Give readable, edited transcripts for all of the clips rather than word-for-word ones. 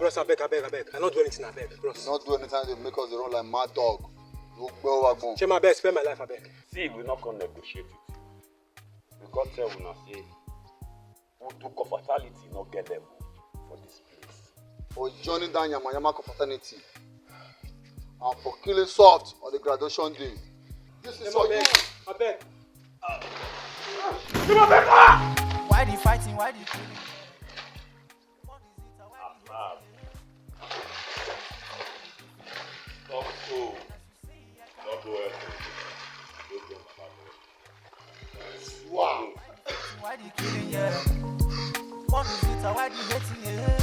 Bros, I beg. I don't do anything, I beg, bros. Not do anything, they make us run like mad dog. You Share my best, spare my life, I beg. See, we're not going to negotiate it. We got tell we not say, we do comfortability, not get them for this place. For joining down Yamayama confraternity and for killing soft on the graduation day. This is for you. I beg. Why the fighting? Why the killing? Wow. Why the killing, yeah? What is it? Why the hating, yeah?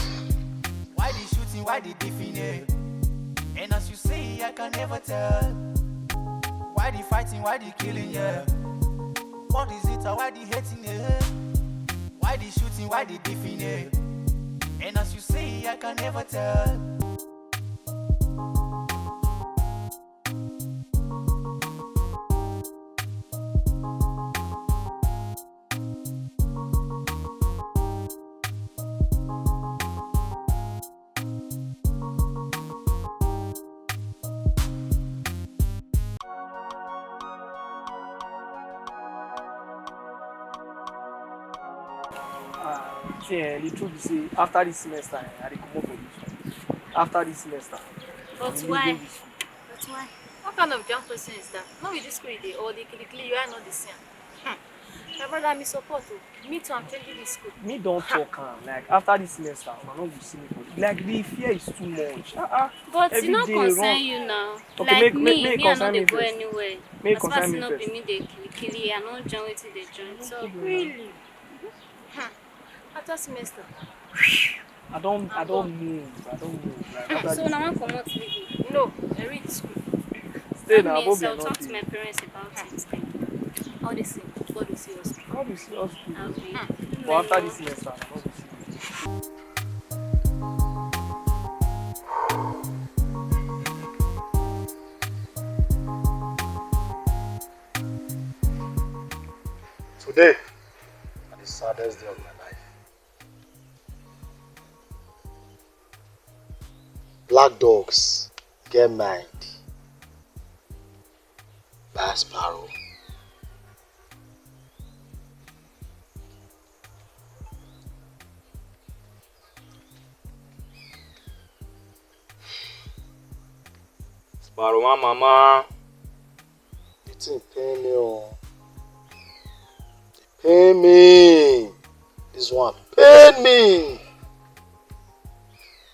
Why the shooting? Why the diffing, yeah? And as you say, I can never tell. Why the fighting? Why the killing, yeah? What is it? Why the hating, yeah? Why the shooting? Why the diffing, yeah? And as you say, I can never tell. The truth is, after this semester, I come up for this. After this semester. But why? But why? What kind of young person is that? Not with this school, or the you are not the same. My brother, me support you. Me too, I'm changing this school. Me don't talk like after this semester, I'm not going to see me for like the fear is too much. But it's not concern you now. Okay, like me I know they go anywhere. Make as far as not first. be me they kill you, I don't join with they join. So Really? After semester. I don't move. Like, after So this now I come out leave. No, I read the school. stay That now, means Bobby, I'll not talk to the- my parents about it. How they say, God will see us. How do you see us do? I'll be. But after this semester, I'm not going to see you. Today is the saddest day of my life. Black dogs get mind by sparrow. Sparrow, mama. The thing pain me, oh. Pain me. This one pain me.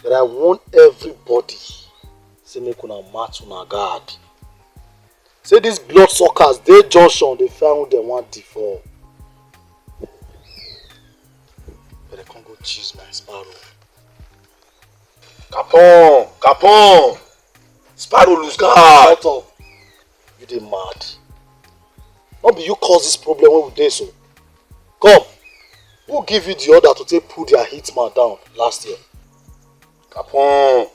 But I want everybody say make una match una guard. Say these blood suckers, they junction, they found them one before. But I can't go choose my sparrow. Capon. Sparrow lose guard. Shut up. You dey mad. Not be you cause this problem when we dey so. Come. Who give you the order to take pull their hitman down last year? Capon.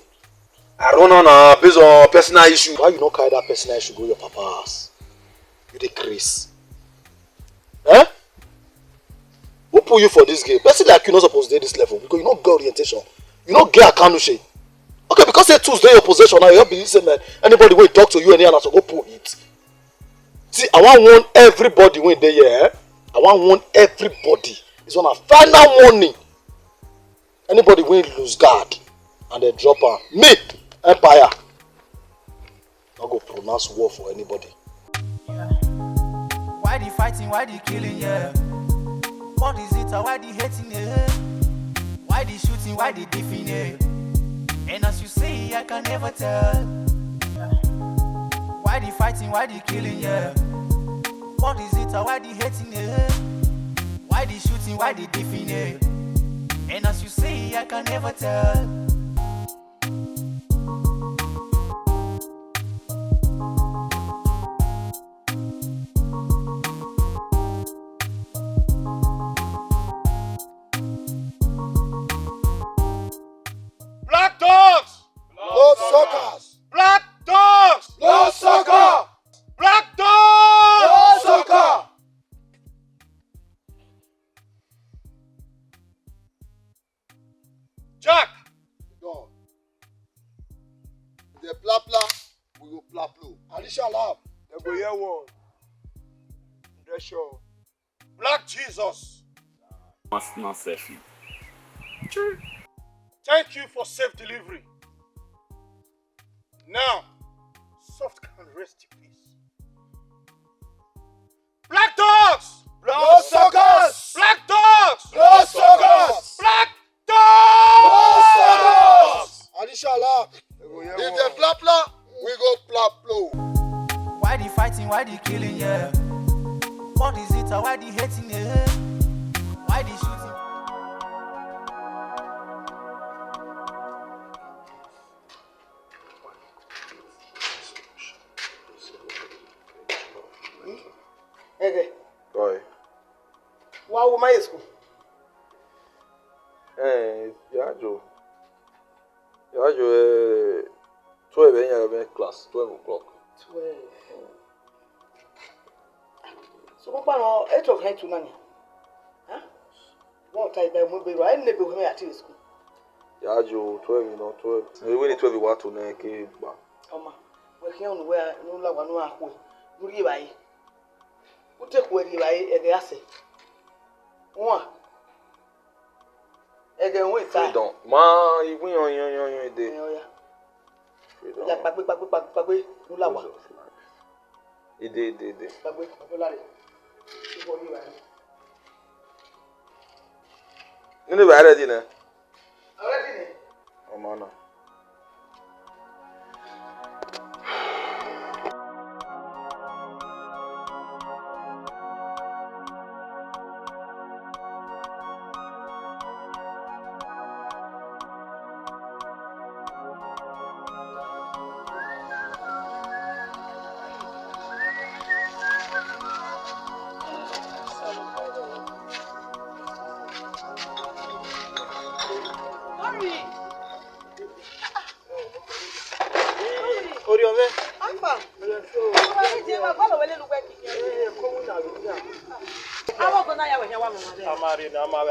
I run on based on personal issue. Why you not carry that personal issue go your papa house? You dey craze. Eh? Who pull you for this game? Person like you not supposed to dey this level because you not get orientation. You not get akanuche. Okay, because say tools dey your possession now, you don't believe say man, anybody will talk to you and to go pull it. See, I want warn everybody when they here. I want warn everybody. It's on a final warning. Anybody will lose guard and they drop her. Me, Empire. Not go pronounce war for anybody. Yeah. Why the fighting, why the killing, yeah? What is it, or why the hating, yeah? Why the shooting, why the diffing, yeah? And as you say, I can never tell. Yeah. Why the fighting, why the killing, yeah? What is it, or why the hating, yeah? Why the shooting, why the diffing, yeah? And as you say, I can never tell. Black dogs! No suckers! Black dogs! No sucker! Black dogs! No sucker! Jack! Gone. The blah blah, we go blah blah. Alicia Lam. They go hear one. They're sure. Black Jesus! Must not safely. Thank you for safe delivery. Now, soft can rest in peace. Black dogs! No suckers! Black dogs! No suckers! Black No dogs! suckers! Alicia Lam. They go hear If one. the blah blah, we go blah blah. Why the fighting, why the killing, yeah? What is it, or why the hating, yeah? Why the shooting? Eghe, Boy. wa wo my school? Yajo. Yajo, 12 a.m. class, 12 o'clock. 12. So papa no 8 o'clock to nani? Huh? What time by mo be right nebe wo me at school. Yajo, 12, 12. When 12 you want to neke ba. Oma, we here on where no la wa no akwo. Nuri bai. Ute ko ri bai Eghe ase. Wa. Eghe we ta. Freedom. Ma, even yon de. Oya. Freedom. Ya pagbe no la wa. Ide. Pagbe la re. Ibo ri bai. Nini ba ready na? Already ni. Omana.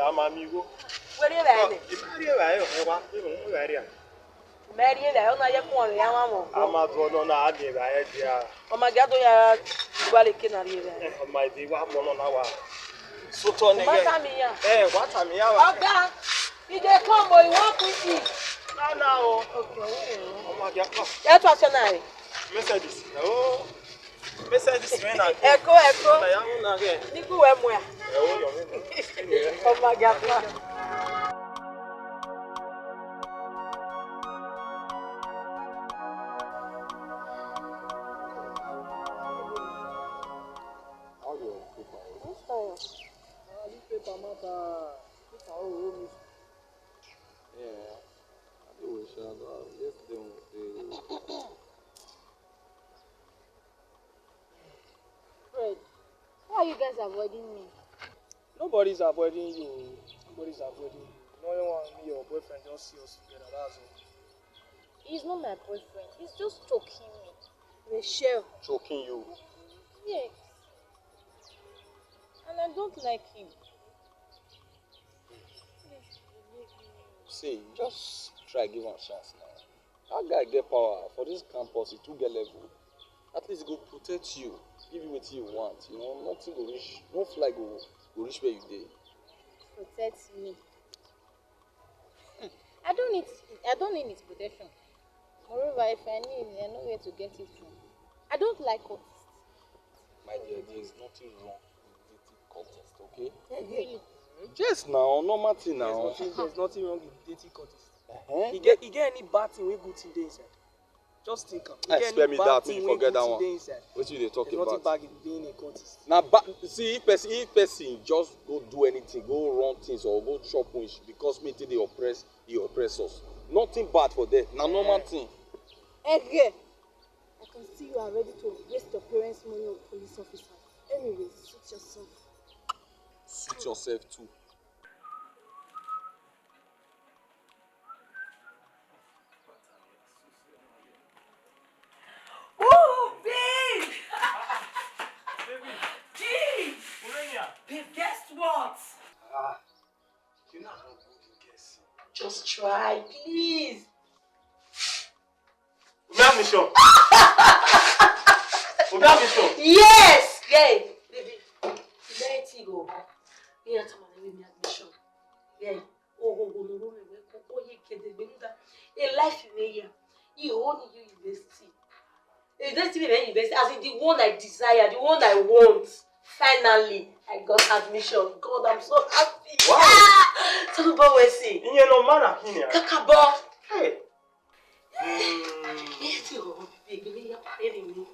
Amamigo. Where you at? Mary, I don't know your corner, Yamamo. Amazono na adi ba edia. Oh my God, you are Wally Kinari. My be wa mono na wa. Soto ne. Matamia. What am ya? Oga, you dey come boy, you want to eat. Na o. Okay. Oh my God. That was your Mercedes. Oh. Mercedes me na. Echo. Na ya na ge. Niku we mo ya. Oh yo me. Oh my God. Fred, why are you guys avoiding me? Nobody's avoiding you. Nobody's avoiding you. No one, me, your boyfriend just see us together. That's all. He's not my boyfriend. He's just choking me. Rachel. Choking you. Yes. And I don't like him. See, just try give him a chance now. That guy get power for this campus, he too get level. At least he go protect you, give you what you want. You know, nothing go reach, no flag go reach where you dey. Protect me. I don't need his protection. Moreover, if I need, I know where to get it from. I don't like artists. My dear, there is nothing wrong with dating contest, okay? Yes, now, normal thing now. There's nothing wrong with dating contest. Uh-huh. He get any bad thing wey good thing dey inside. Just think am. Spare me that, make you forget that one. What you dey talk There's nothing about? bad in being a contest. Now, see, if person just go do anything, go run things or go chop wish because me they oppress us. Nothing bad for that. Now, normal thing. Eghe, I can see you are ready to waste your parents' money on police officers. Anyways, suit yourself. Suit yourself too. Oh, babe! Gee! Babe, guess what? You know how good you guess. Just try, please. We have mission. We have mission. Yes! Yeah, baby. Let it go. Yeah, come on, let me admission. Yeah. Oh, you get the benuda. A life in a year. You own you university. It doesn't even university. As in the one I desire, the one I want. Finally, I got admission. God, I'm so happy. Wow. Talk about what see. You no man here. Kakabo. Hey. Yes, you go. Baby, you're paying me.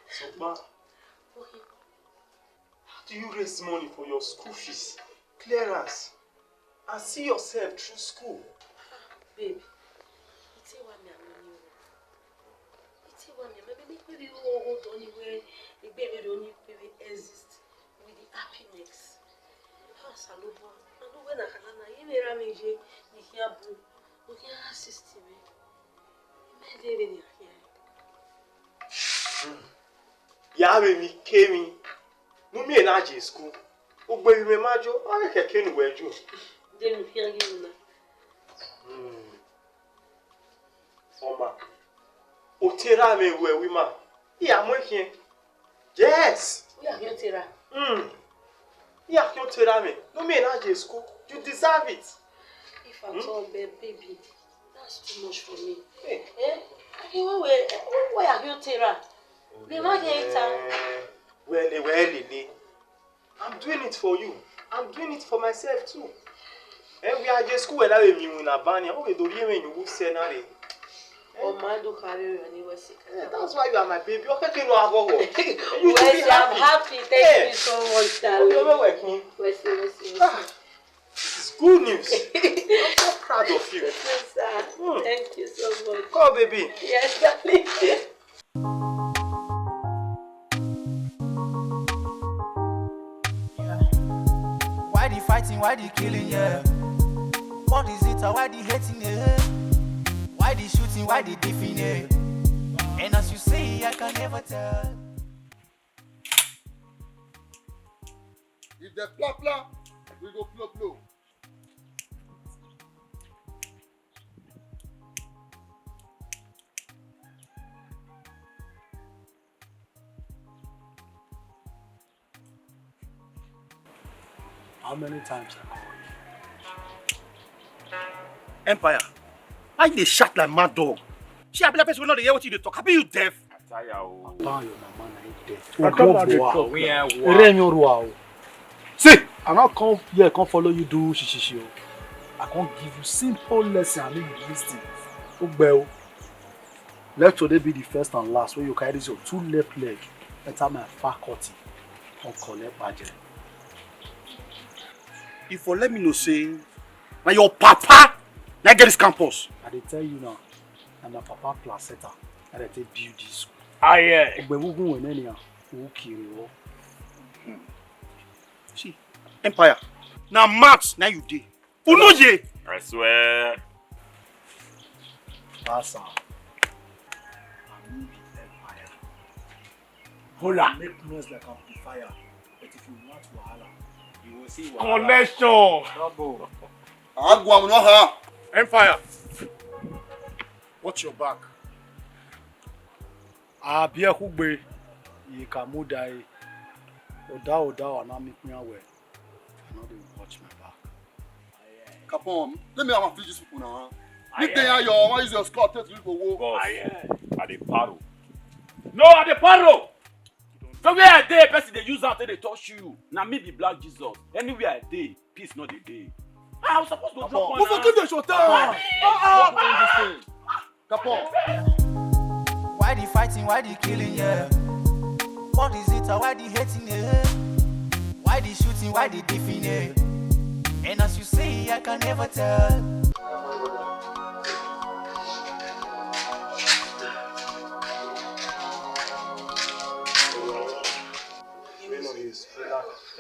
So, ma, how do you raise money for your school fees, clearance, and see yourself through school? Babe, it's a one man. It's a one man. Maybe you hold on where the baby don't exist with the happiness. How salubo? I know when I can. You may ramage. You hear boo. You can assist me. You may be here. Ya me came no me na je school. O gbe mi majo, o re keke nu weju. Then you hear you now. Oma. O tera me we ma. Ya mo hie. Yes. We are here, Tera. Ya kyo tera me. No me na je school. You deserve it. If at all, baby, that's too much for me. Hey. Eh? Why are you, Tera? Well, I'm doing it for you. I'm doing it for myself too. And we are just school and I mean in Albania. Oh, we don't even you say na re. Oh, man, do carry anyway. That's why you are my baby. Okay, no alcohol. Wesley, I'm happy. Thank you so much, darling. You're working. Wesley. It's good news. I'm so proud of you. Yes, sir. Thank you so much. Go, baby. Yes, darling. Why the fighting, why the killing, yeah? What is it, or why the hating, yeah? Why the shooting, why the beefing, yeah? And as you say, I can never tell. If they plap, we go blow. How many times I call you? Empire. Why they shout like mad dog? She have person not hear what you talk. Happy you deaf? Papa, your mama deaf. See, I not come here, come follow you do shishishi. I can't give you simple lesson and make you listen. Well, let today be the first and last where you carry your two left leg enter my faculty and collect budget. If you let me know, say, now your papa, now get this campus. I dey tell you now, and my papa placenta, and I take build this school. Yeah. See, Empire. Now Max, now you dey. Who know ye? I swear. That's all. I need Empire. Hola. Make noise like amplifier. But if you want wahala, you will see wahala. Connection. Trouble. Empire. Watch your back. Abia hugbe. Yikamuda. Oda wana make me aware. I know they will watch my back. Capone, let me have a few people now. If they are your, why is your squad telling you to go? Boss, at the paro. No, at the paro. You don't So where I dey, person they use out they touch you. Now me be black Jesus. Anywhere I dey, peace not the day. I was supposed to drop one. Who forget the short time? Why the fighting, why the killing, yeah? What is it, or why the hating, yeah? Why the shooting, why the beefing, yeah? And as you say, I can never tell.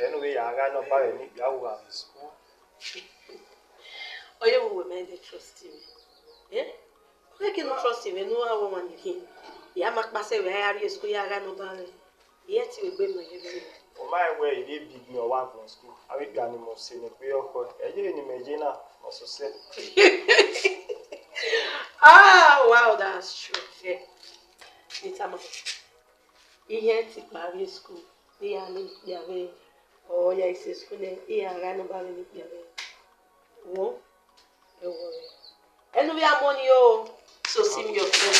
Anyway, I got no buy any Yahoo at school. Oh, you will mind trust him. Yeah? I cannot trust him. I know how woman again. Yeah, make myself very hard. School, I got no buy. Yet you will be my everything. For my way, they big me one from school. I will get him of saying a prayer for a year in Medina, also said. Ah, wow, that's true. Yeah. It's a man. He had to marry school. He had to be oh, yeah, it's school. He had to be oh, don't worry. And we are money, oh. So see me your friend.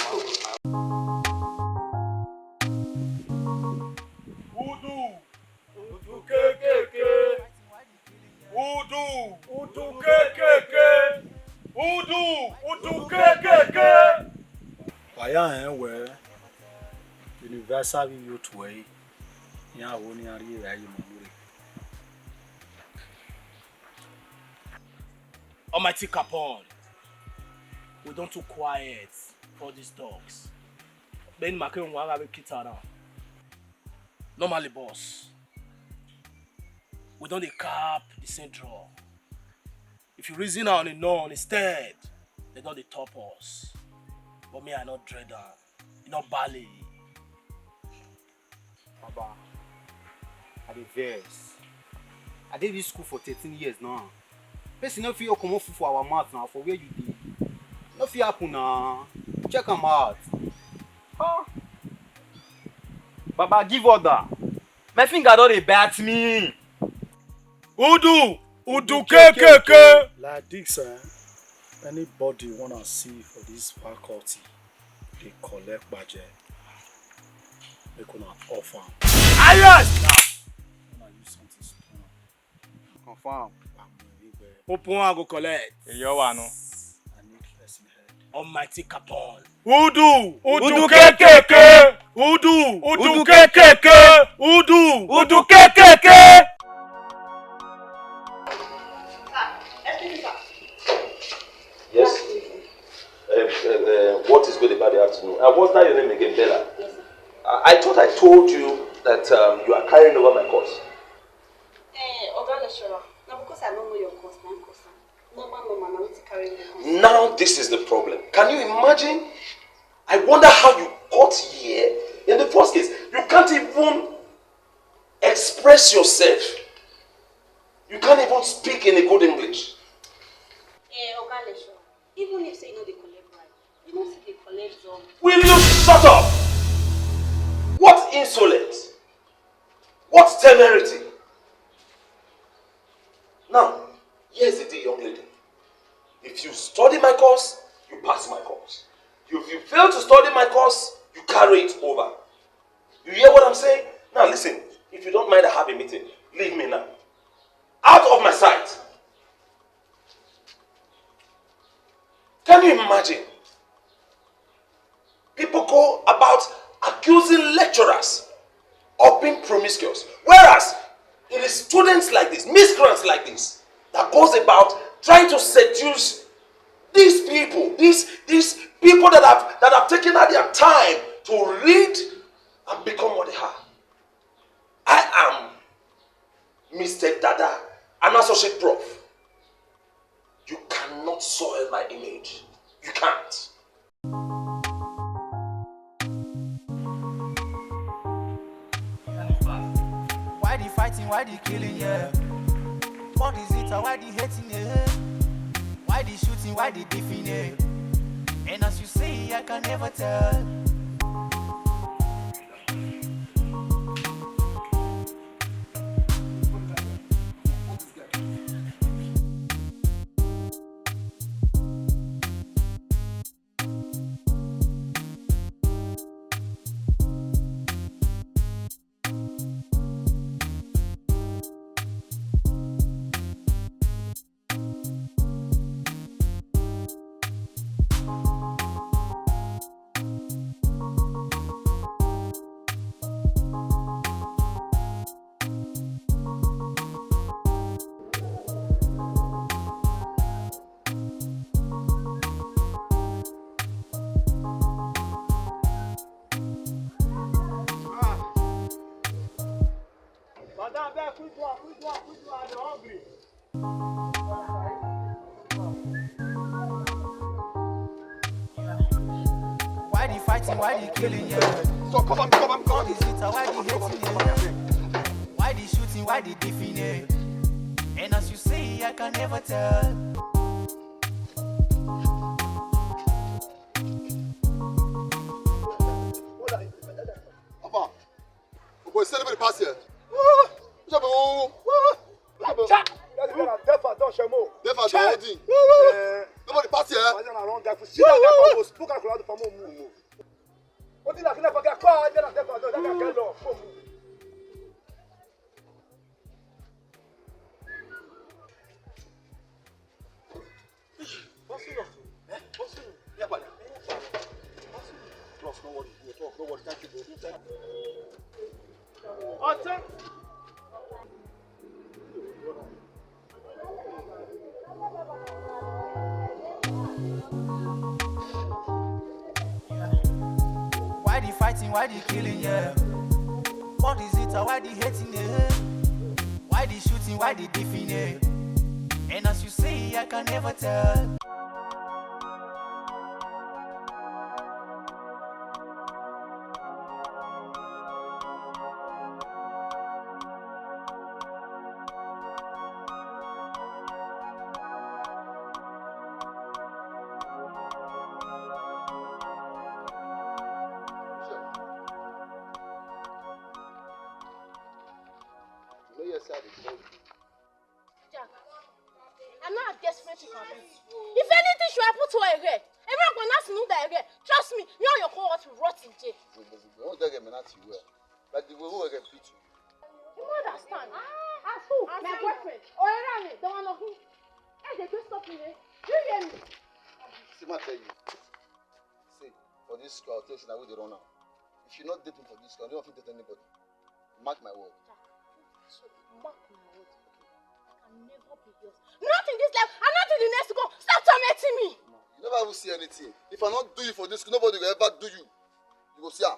Where universal youth way, yeah, only are you. Almighty Capone, we don't too quiet for these dogs. Ben Macron will have a kid around. Normally, boss, we don't cap the same draw. If you reason on the known instead, they don't top us. But me, I not dreader, not bally. Baba, I dey vex. I did this school for 13 years now. Person no fit come off for our mouth now for where you dey. No fit happen now. Check them out. Huh? Baba, give order. My finger don't dey bat me. Udu kekeke. Like this, anybody wanna see for this faculty, they collect budget. They gonna offer. Yes! Confirm. Open one go collect. You want no? I need person head. Almighty Capone. Udu kekeke. Udu kekeke. Udu kekeke. Yes. What is good about the afternoon? What's that your name again, Bella? Yes, sir. I thought I told you that you are carrying over my course. Oga lecturer, now because I don't know your course, I'm course. No, I'm carry the course. Now this is the problem. Can you imagine? I wonder how you got here. In the first case, you can't even express yourself. You can't even speak in a good English. Oga lecturer, even if say you know they collect right, you know see they collect some. Will you shut up? What insolence? What temerity? Now, here's the deal, young lady. If you study my course, you pass my course. If you fail to study my course, you carry it over. You hear what I'm saying? Now listen, if you don't mind, I have a meeting. Leave me now. Out of my sight. Can you imagine? People go about accusing lecturers of being promiscuous. Whereas, it is students like this, miscreants like this, that goes about trying to seduce these people, these people that have taken out their time to read and become what they are. I am Mr. Dada, an associate prof. You cannot soil my image. You can't. Why the fighting, why the killing, yeah? What is it, or why the hating, yeah? Why the shooting, why the beefing, yeah? And as you say, I can never tell. Madam, quick one, I'm hungry. Why the fighting, why the killing, yeah? So come on. All the zitter, why the hating, yeah? Why the shooting, why the diffing, yeah? And as you say, I can never tell. Papa, we go celebrate the past year. Nobody pass here. Why the fighting, why the killing, yeah? What is it, why the hating, yeah? Why the shooting, why the diffing, yeah? And as you say, I can never tell. Jack, I'm not desperate to compete. If anything should happen to Eghe, everyone will not know that Eghe. Trust me, you and your cohort will rot in jail. Like the way we get beat you. You don't understand. As who? My boyfriend. Or Rani, the one of who? Hey, they don't stop me. You hear me? See, I tell you. See, for this school, I'll tell you now who they run now. If you're not dating for this school, you don't have to date anybody. Mark my word. So, mark my word. I can never be yours. Not in this life, and not in the next to go. Stop tormenting me. You never will see anything. If I not do you for this school, nobody will ever do you. You go see her.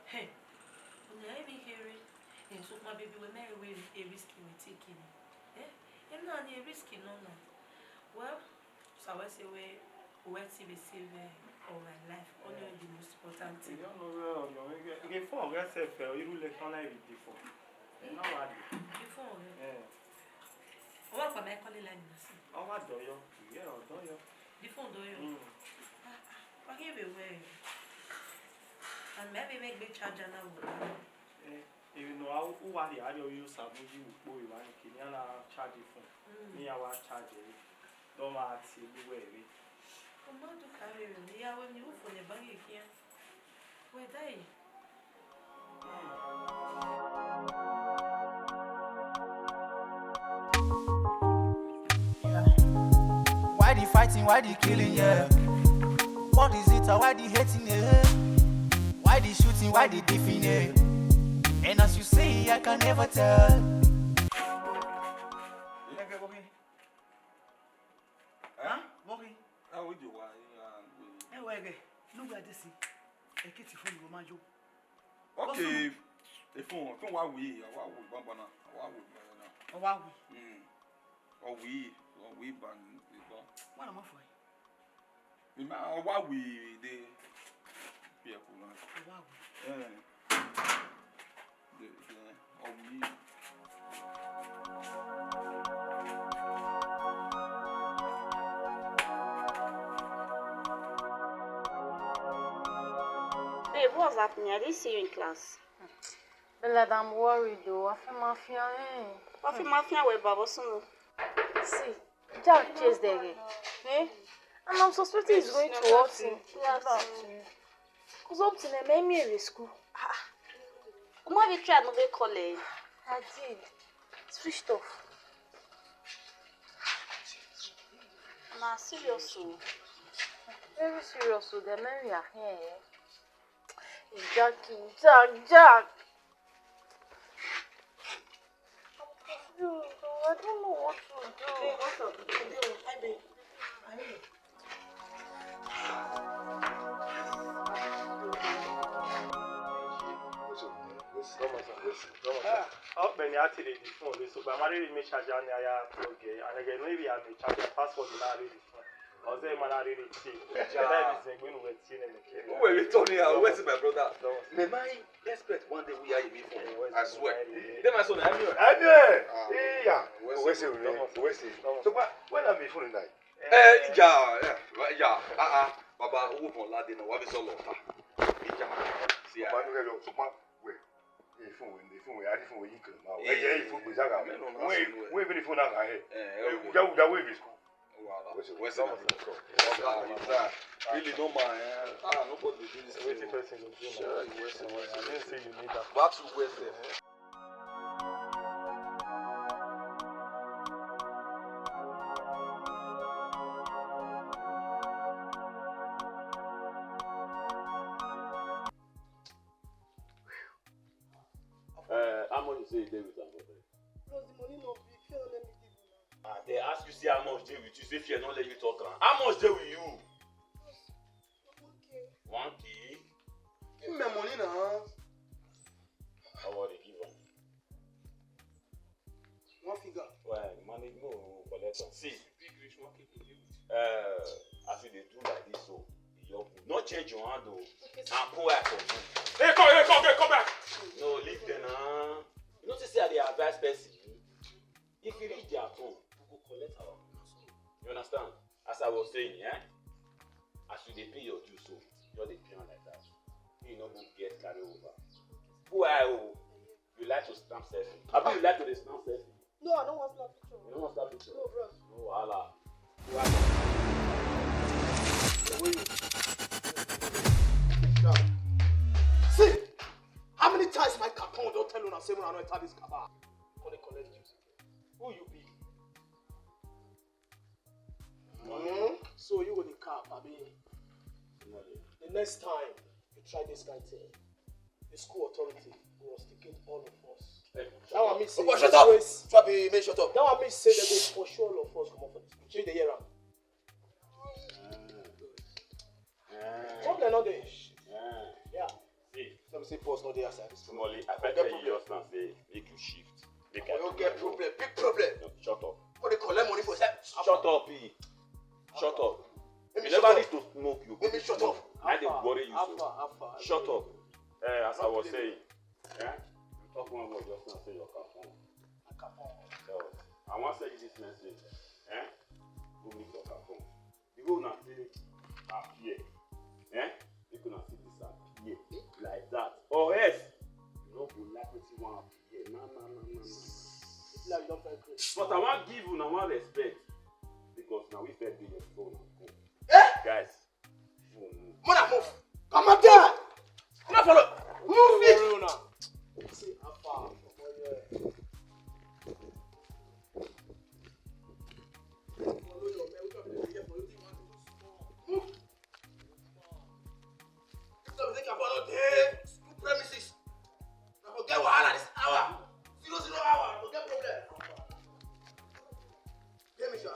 Hey, when I be hearing and so my baby will marry with a risky taking. Eh? I'm not a risky no. Well, so I say where to be saved all my life, only the most important thing. You don't know, before I say you look on every before. Before, what am I calling like this? Oh, what do you? Yeah, do you? Before do you? I give away. And maybe make big charger now. You know, who are the other use of you, boy, one can charge it for me. I was charging. Don't ask you where. Come on to carry me. I will you for the buggy here. Where they? Why the fighting, why the killing, yeah? What is it, why the hating, yeah? Why the shooting, why the diffing, yeah? And as you say, I can never tell. Huh? Mori? How would you want? Hey, Eghe, look at this. A kitty from Romajo. Okay. If you want, what we Bambana, what we? Or we ban. What am I for? Remember what we did. Babe, what's happening? I didn't see you in class. Bella, I'm worried though. I feel mafia. I feel mafia with Baba Sunu. See, Jack chased Eghe. Eh? And I'm suspecting he's going to opt in. Because opt in made me in school. Have you tried another college? I did. Switched off. Nah, seriously. Very serious, so the men we are here. Jack. I don't know what to do. Hey, what's up? Hi, babe. Benin actually the phone. So, but I'm already make charge and I okay. And again, maybe I may charge the passport in our really phone. I was there, man, I really cheap. Who were you talking about? Where's my brother? May I expect one day we are in phone? I swear. Then my son, I'm here. Yeah. Where's it? So, when am I phone tonight? Yeah. Baba, who from Laden? What is all of that? See, I don't know. Phone, I didn't phone you can now. Yeah, phone with Zaga. Wait, very phone out here. That way is cool. What's up? Really no man. Nobody do this. Waiting person will do. Sure, you wasting. I didn't say you need that. Back to West. How much you say you dey with am for there? Because the money not big, Phil let me give you now. They ask you say how much dey with you, say fear not let you talk am. How much dey with you? 1K. Give me my money now. How about they give am? One figure. Well, money no collect am. See, Big rich market will give it. as you dey do like this, so no change your hand o, and pull out for you. Hey, come back. No, leave them now. You know say I dey advise person. If you reach their phone, we go collect our money. You understand? As I was saying, as you dey pay your dues, so you dey pay am like that. You no go get carry over. Who are you? You like to stamp selfie? Abi you like to dey stamp selfie? No, I don't want to snap picture. You don't want to snap picture? No, bro. No wahala. See, how many times my capon don't tell you now say when I know enter this car? Gonna collect you. Who you be? So you go the cap, I mean. The next time you try this kind of thing, the school authority will instigate all of us. That one means say shut up! Fabi, man, shut up. That one means say they go for sure all of us come up for this. Change the year round. Problem not there. Yeah. See, let me say pause not there outside. Molly, I bet you just now say make you shift. Make you get problem, big problem. No, shut up. What they collect money for that? Shut up, E. Shut up. You never need to smoke. You go to shut up. I dey worry you so. Shut up. As I was saying, you talk one word just now say your capon. So, I want to say this message. Go meet your capon. You go now say here. You gonna see this here like that. Or else you no go like what you want here. No. But I want give you one respect because now we said be your phone and go. Guys, Mona move. Come up there. Come on, follow. Move it. See how far. Premises. Now forget wahala this hour. 0 hour. Forget problem. Hear me, sir.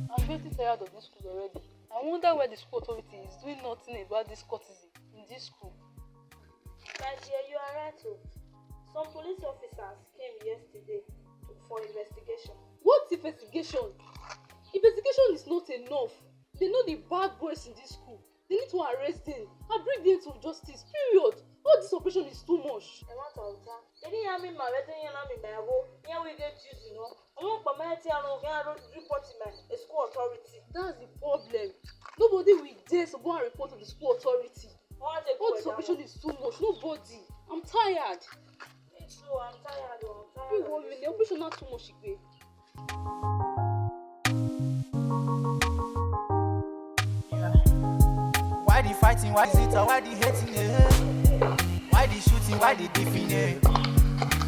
I'm getting tired of this school already. I wonder where the school authority is doing nothing about this courtesy in this school. My dear, you are right. Some police officers came yesterday for investigation. What investigation? Investigation is not enough. They know the bad boys in this school. They need to arrest them and bring them to justice. Period. All this operation is too much. I want to tell you. I mean, my wedding, you know, here we get used, you know. I want to report to my school authority. That's the problem. Nobody will dare to go and report to the school authority. All this operation is too much. Nobody. I'm tired. It's true, I'm tired. The operation not too much. Why the fighting? Why is it? Why the hating? Why the shooting? Why the diffing?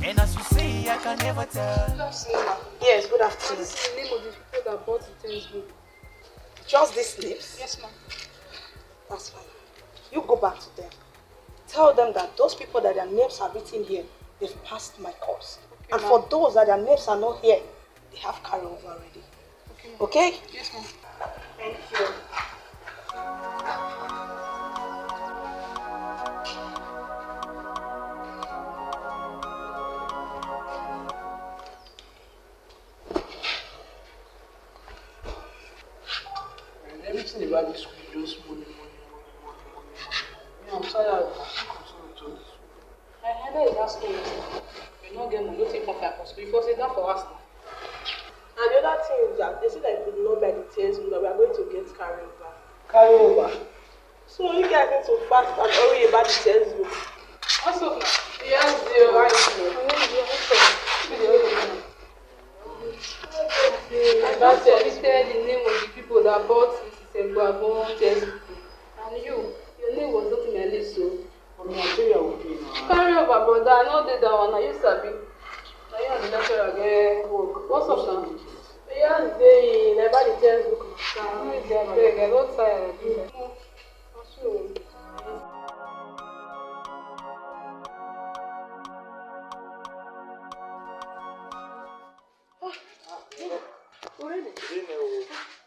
And as you say, I can never tell. Yes, good afternoon. What's the name of this that bought the textbook. Just these slips? Yes, ma'am. That's fine. You go back to them. Tell them that those people that their names are written here, they've passed my course. Okay, and for those that their names are not here, they have carryover already. Okay? Yes, ma'am. Thank you. Everything about this school is just money. I'm tired. I know it's not school. You not get money, don't take comfort for school. Because it's not for us now. And the other thing is that they say that if we know by the textbook that we are going to get carryover. Carryover? So you guys need to fast and worry about the textbook. Also, yes, dear. That's the name of the people that bought Mrs. Egwabon textbook. And your name was not in my list, so. Carry over, brother. I know that one. I used to be. Now you are the lecturer again. What's up now? Yes, they never the textbook. I don't tired.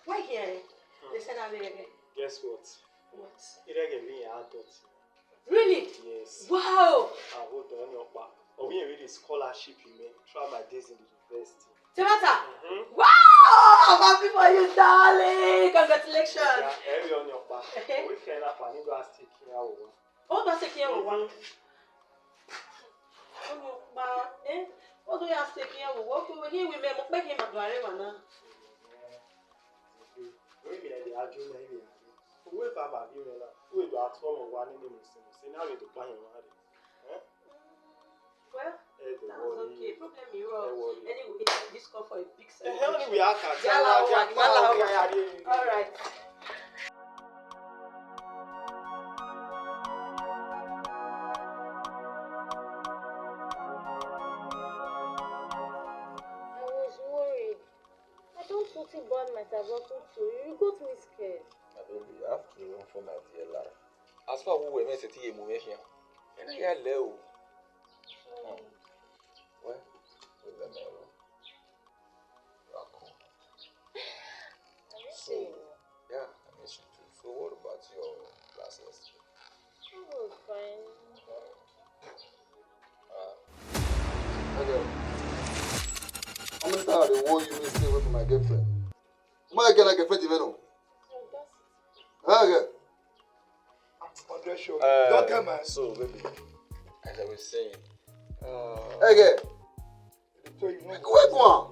Why here? They said I'll be again. Guess what? What? Eghe being an adult. Really? Yes. Wow! Hold on your back. Or we read a scholarship in me throughout my days in the university. Timata! Wow! I'm happy for you, darling! Congratulations! Yeah, every on your back. We can have an Ido State here. What was the here one? What do you have to take care of? What do we make him a driver? We may be arguing maybe. We have a view now. We do at home one in the Muslims. See now we do plan your marriage. Well, that's okay. Problem is wrong. Anyway, this call for a big celebration. Hell, we are cat. All right. I was worried. I don't want to burn my tobacco too. You got me scared. My baby, you have to run for my dear life. As far as we were messing here, and I got low. Well, let me alone. So, yeah, I miss you too. So, what about your class yesterday? It was fine. Okay. How many times they warn you to stay away from my girlfriend? My girl, like a friend, even know. Okay. Don't get mad. So, baby, as I was saying, okay. Wait one.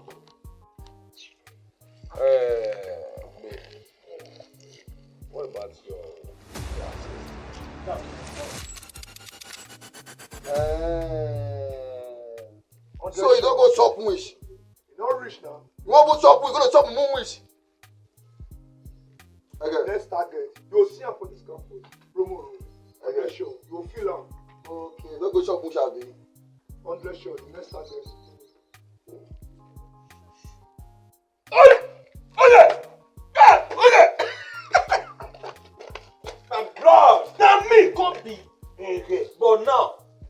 Babe, what about your so you don't go chop wish. You don't reach now. You want to chop wish? You gonna chop moon wish. Okay. Next target. You'll see her for this campus. Promo room. 100 show. You'll feel her. Okay. Don't go chop wish, Abi. 100 show. The next target. My blood, now me can't be Eghe, but now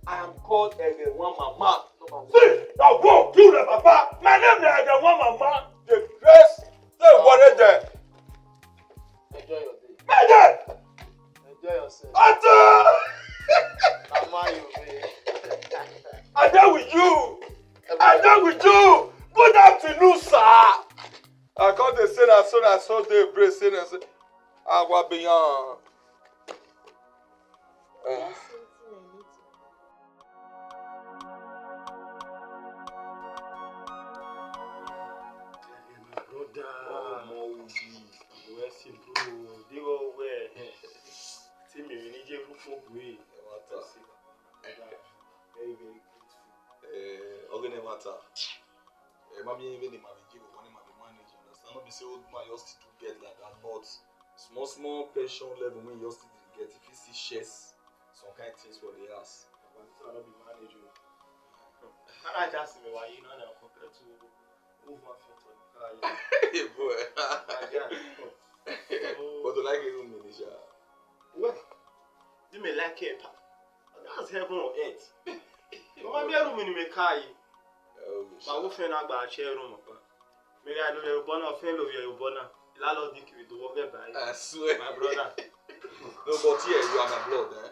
I am called Eghe one mama. See, I won't kill the papa. My name is Eghe one mama. The dress, say what is there? Enjoy your day. Eghe! Enjoy yourself. Mama, you I'm done with you. I'm done with you. Good afternoon, sir. I called the sinner as soon as I saw the embrace sinners. I was beyond. Small pension level when you still get if you see shares, some kind of things for the house. I not be managing. And I just say why you know compared to Move my phone to the car. Hey boy. But to like a room in the What? You may like it. That's heaven on earth. You want me a room in the car? My wife and I got a chair room. Maybe I know you're born of fellow, you're born. Lalo Dick with the walk by. I swear. My brother. No, but here you are my blood, eh?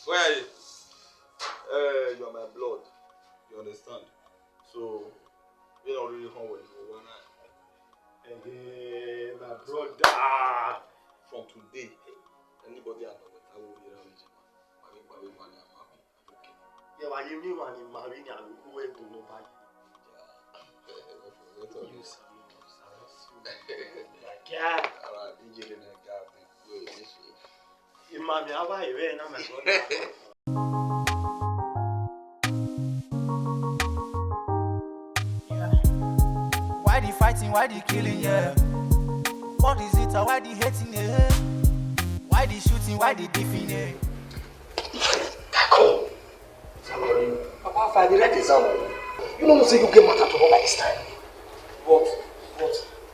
Where are you? You are my blood. You understand? So, you don't really home when you one eye. Eghe, my brother. From today, anybody I know, I will be around you. I'm happy. Yeah, why you mean when you marry me, I will go to nobody. You yeah. Imami, how are you? I'm my brother. Why the fighting, why the killing, yeah? What is it, why the hating, yeah? Why the shooting, why the beefing, yeah? Kako! Papa, if I did write exam, you know say you get matter to know by this time. But,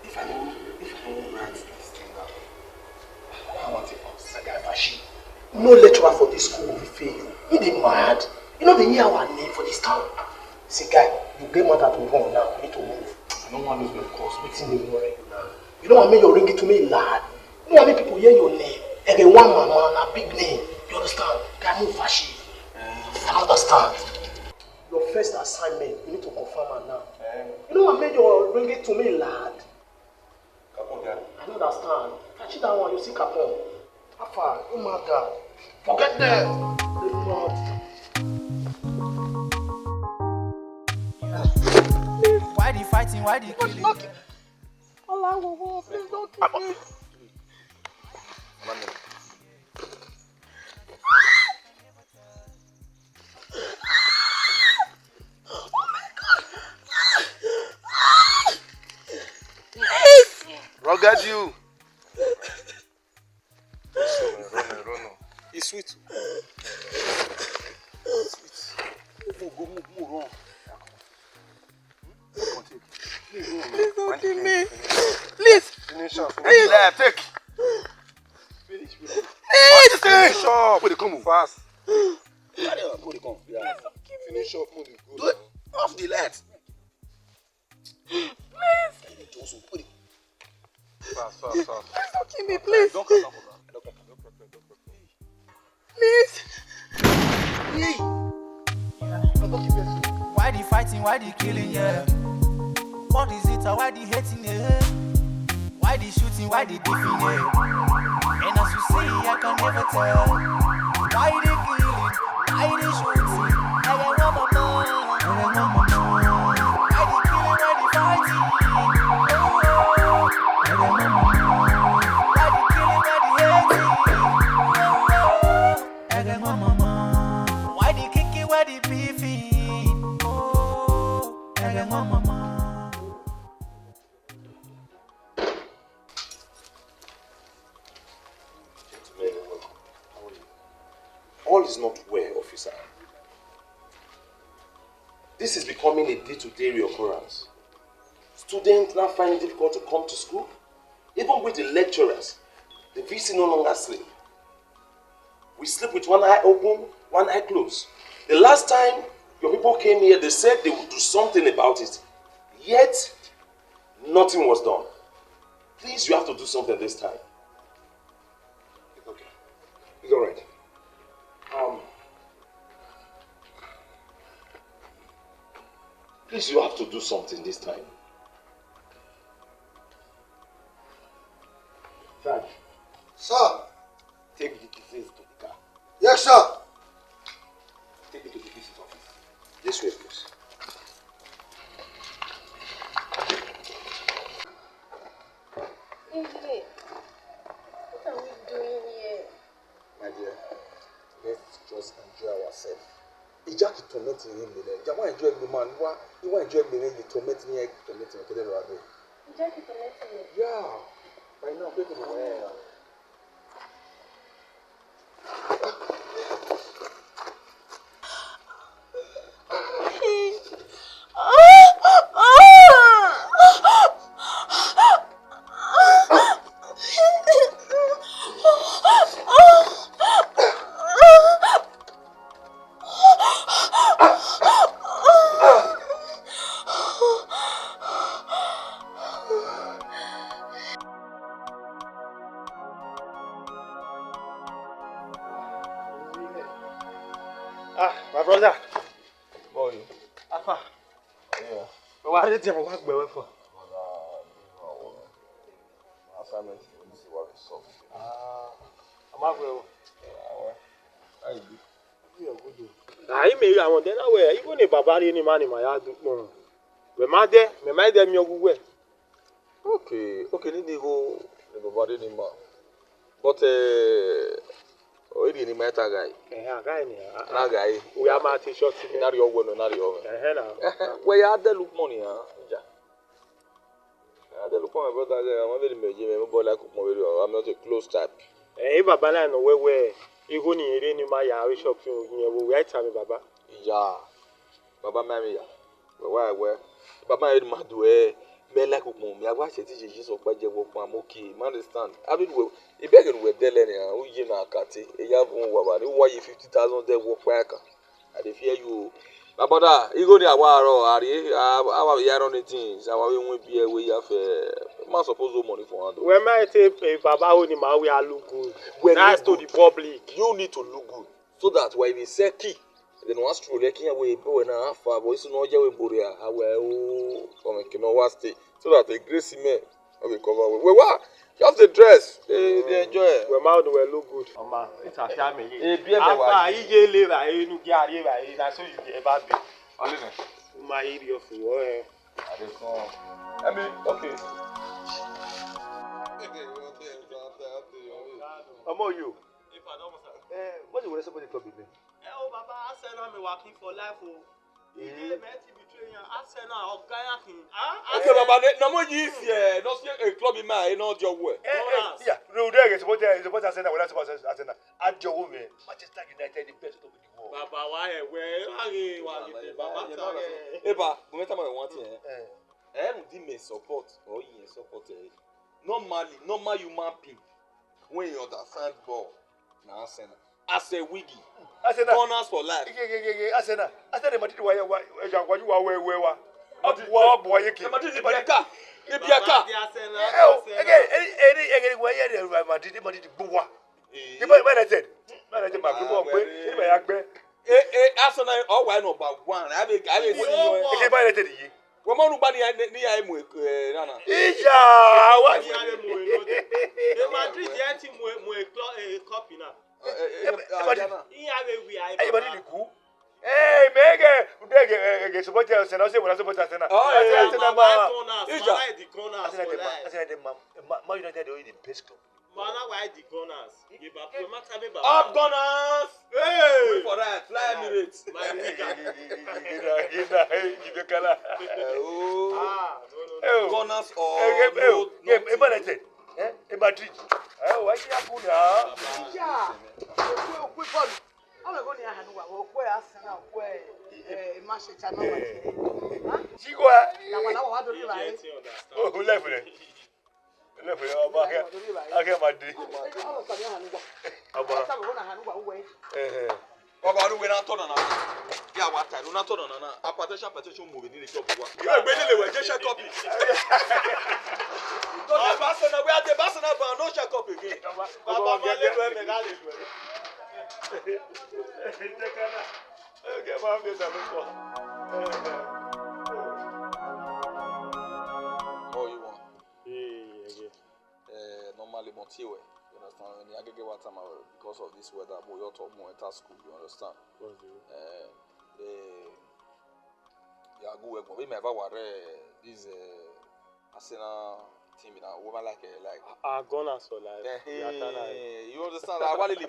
if I don't write this thing now, I want to ask that guy Fashi. No lecturer for this school will fail. You dey mad? You know they hear our name for this town. See guy, you get matter to run now, you need to move. I don't want to lose my course, waiting dey worry you now. You don't want me your ring it to me lad. You don't want me people hear your name. Eghe one mama, a big name. You understand? Guy move Fashi. I understand. Your first assignment, you need to confirm it now. You know what made you bring it to me, lad? Capone, I don't understand. Catch that one, you see Capone. How far? You mad guy. Forget that. The mud. Why the fighting, why the killing? Allah, please don't kill me. Rugged you. Run. It's sweet. Move on. Please don't kill me. Please. Finish up. Take. Finish. Finish up. Put it come fast. Put it come. Yeah. Finish up. Put it go. Do it off the light. Please. Put it. Fast. Please don't kill me, please. Don't come. Please. Why the fighting, why the killing, yeah? What is it, why the hating, yeah? Why the shooting, why the beefing, yeah? And as you say, I can never tell. Why the killing, why the shooting? I got one more. Why the killing, why the fighting? I got one more. Why the killing, why the hating? I got one more. Why the kicking, why the beefing? I got one more. All is not well, officer. This is becoming a day-to-day reoccurrence. Students now find it difficult to come to school. Even with the lecturers, the VC no longer sleep. We sleep with one eye open, one eye closed. The last time your people came here, they said they would do something about it. Yet, nothing was done. Please, you have to do something this time. It's okay. It's all right. Please, you have to do something this time. Thank you. Sir. Take the disease to the car. Yes, sir. Take it to the business office. This way, please. Eghe, what are we doing here? My dear, let's just enjoy ourselves. Ijaki tormenting him, you want to enjoy the man. You want to enjoy the man. You tormenting him. Ijaki tormenting me? Yeah. Right now, baby, well. Afa. Yeah. Why did you work well for? Assignment. This is what we saw. I'm not well. How you do? I may I want then away. Even if Baba any man in my yard. Me mad them your good way. Okay, need to go body ni ma. But already ni matter guy. Guy Na guy. We are my t-shirt. Na your one, na your. Na. Where you had the look money, huh? Ja. I look for my brother there. I'm very meji. I'm not a close type. Baba na no where you go ni ni ma ya shop you we time Baba. Yeah. Baba mami ya. Where? Baba head ma do me like mo me agba se ti je so pa je wo pan mo ki man understand. I mean we e beg we tell any who ye na akate e ya fun wa ba ni wo ye 50,000 there wo pa ka. I dey fear you. My brother, you go there aro ari our year on the things our we won be we have man suppose no money for hand. When my say Baba only ma we are look good. That's to the public. You need to look good so that when we say key then once true like here we go na afa but you know je we boria awe from Kinowa State so that the grace men we cover we what you have the dress they enjoy we mouth we look good mama it's a family be afa ije le ra enu gi are ra na so you dey ever be only na my area for I dey come I mean okay Omo you If I don't what you want somebody club with me oh Baba Arsenal me working for life oh He met between Arsenal or Gayakin. Okay, Baba, no more years here. No see a club in my no your way. Yeah, no there is what Arsenal when I suppose Arsenal. At your home, Manchester United the best of the world. Baba, why Baba, Eba, no matter what I want here. Di me support or you support normal human being when you understand ball na Arsenal. As a wiggy. Corners for life. Arsenal Madrid wa wa. Abuwa boy yake. Madrid Ibiaka. Any way here Madrid buwa. You man said my people gbe. Ni ya gbe. Arsenal all why number 1. I be see you. Ike ba United yi. Wo mo nu ba ni ya emu nana. Ija wa ni ya emu no. The Madrid the team mu a cup na. Hey, mege support Arsenal, say we support Arsenal. Arsenal Man United are the best club. Mana why the Gunners? Up Gunners! Hey! Wait for that. Fly Emirates. My nigga. Give the color. Gunners or United. Madrid. Why you happen now? Yeah. We follow. I'm going to have where Arsenal where Manchester no. Chigwa. Now what do you like? Oh, who left it? Left it. I get my day. Baba, we na turn na. Yeah, what time? We na turn na. Petition move in the club. You are going to just check copy. Don't the Barcelona, we are the Barcelona, but no check copy again. Baba, okay, my face Oh, you want? Normally, Montiwe. You understand? When you get what time because of this weather, but you're talking more enter school. You understand? Yeah, go work. We never were this Arsenal team in a woman like Gunners for life. You understand? I want to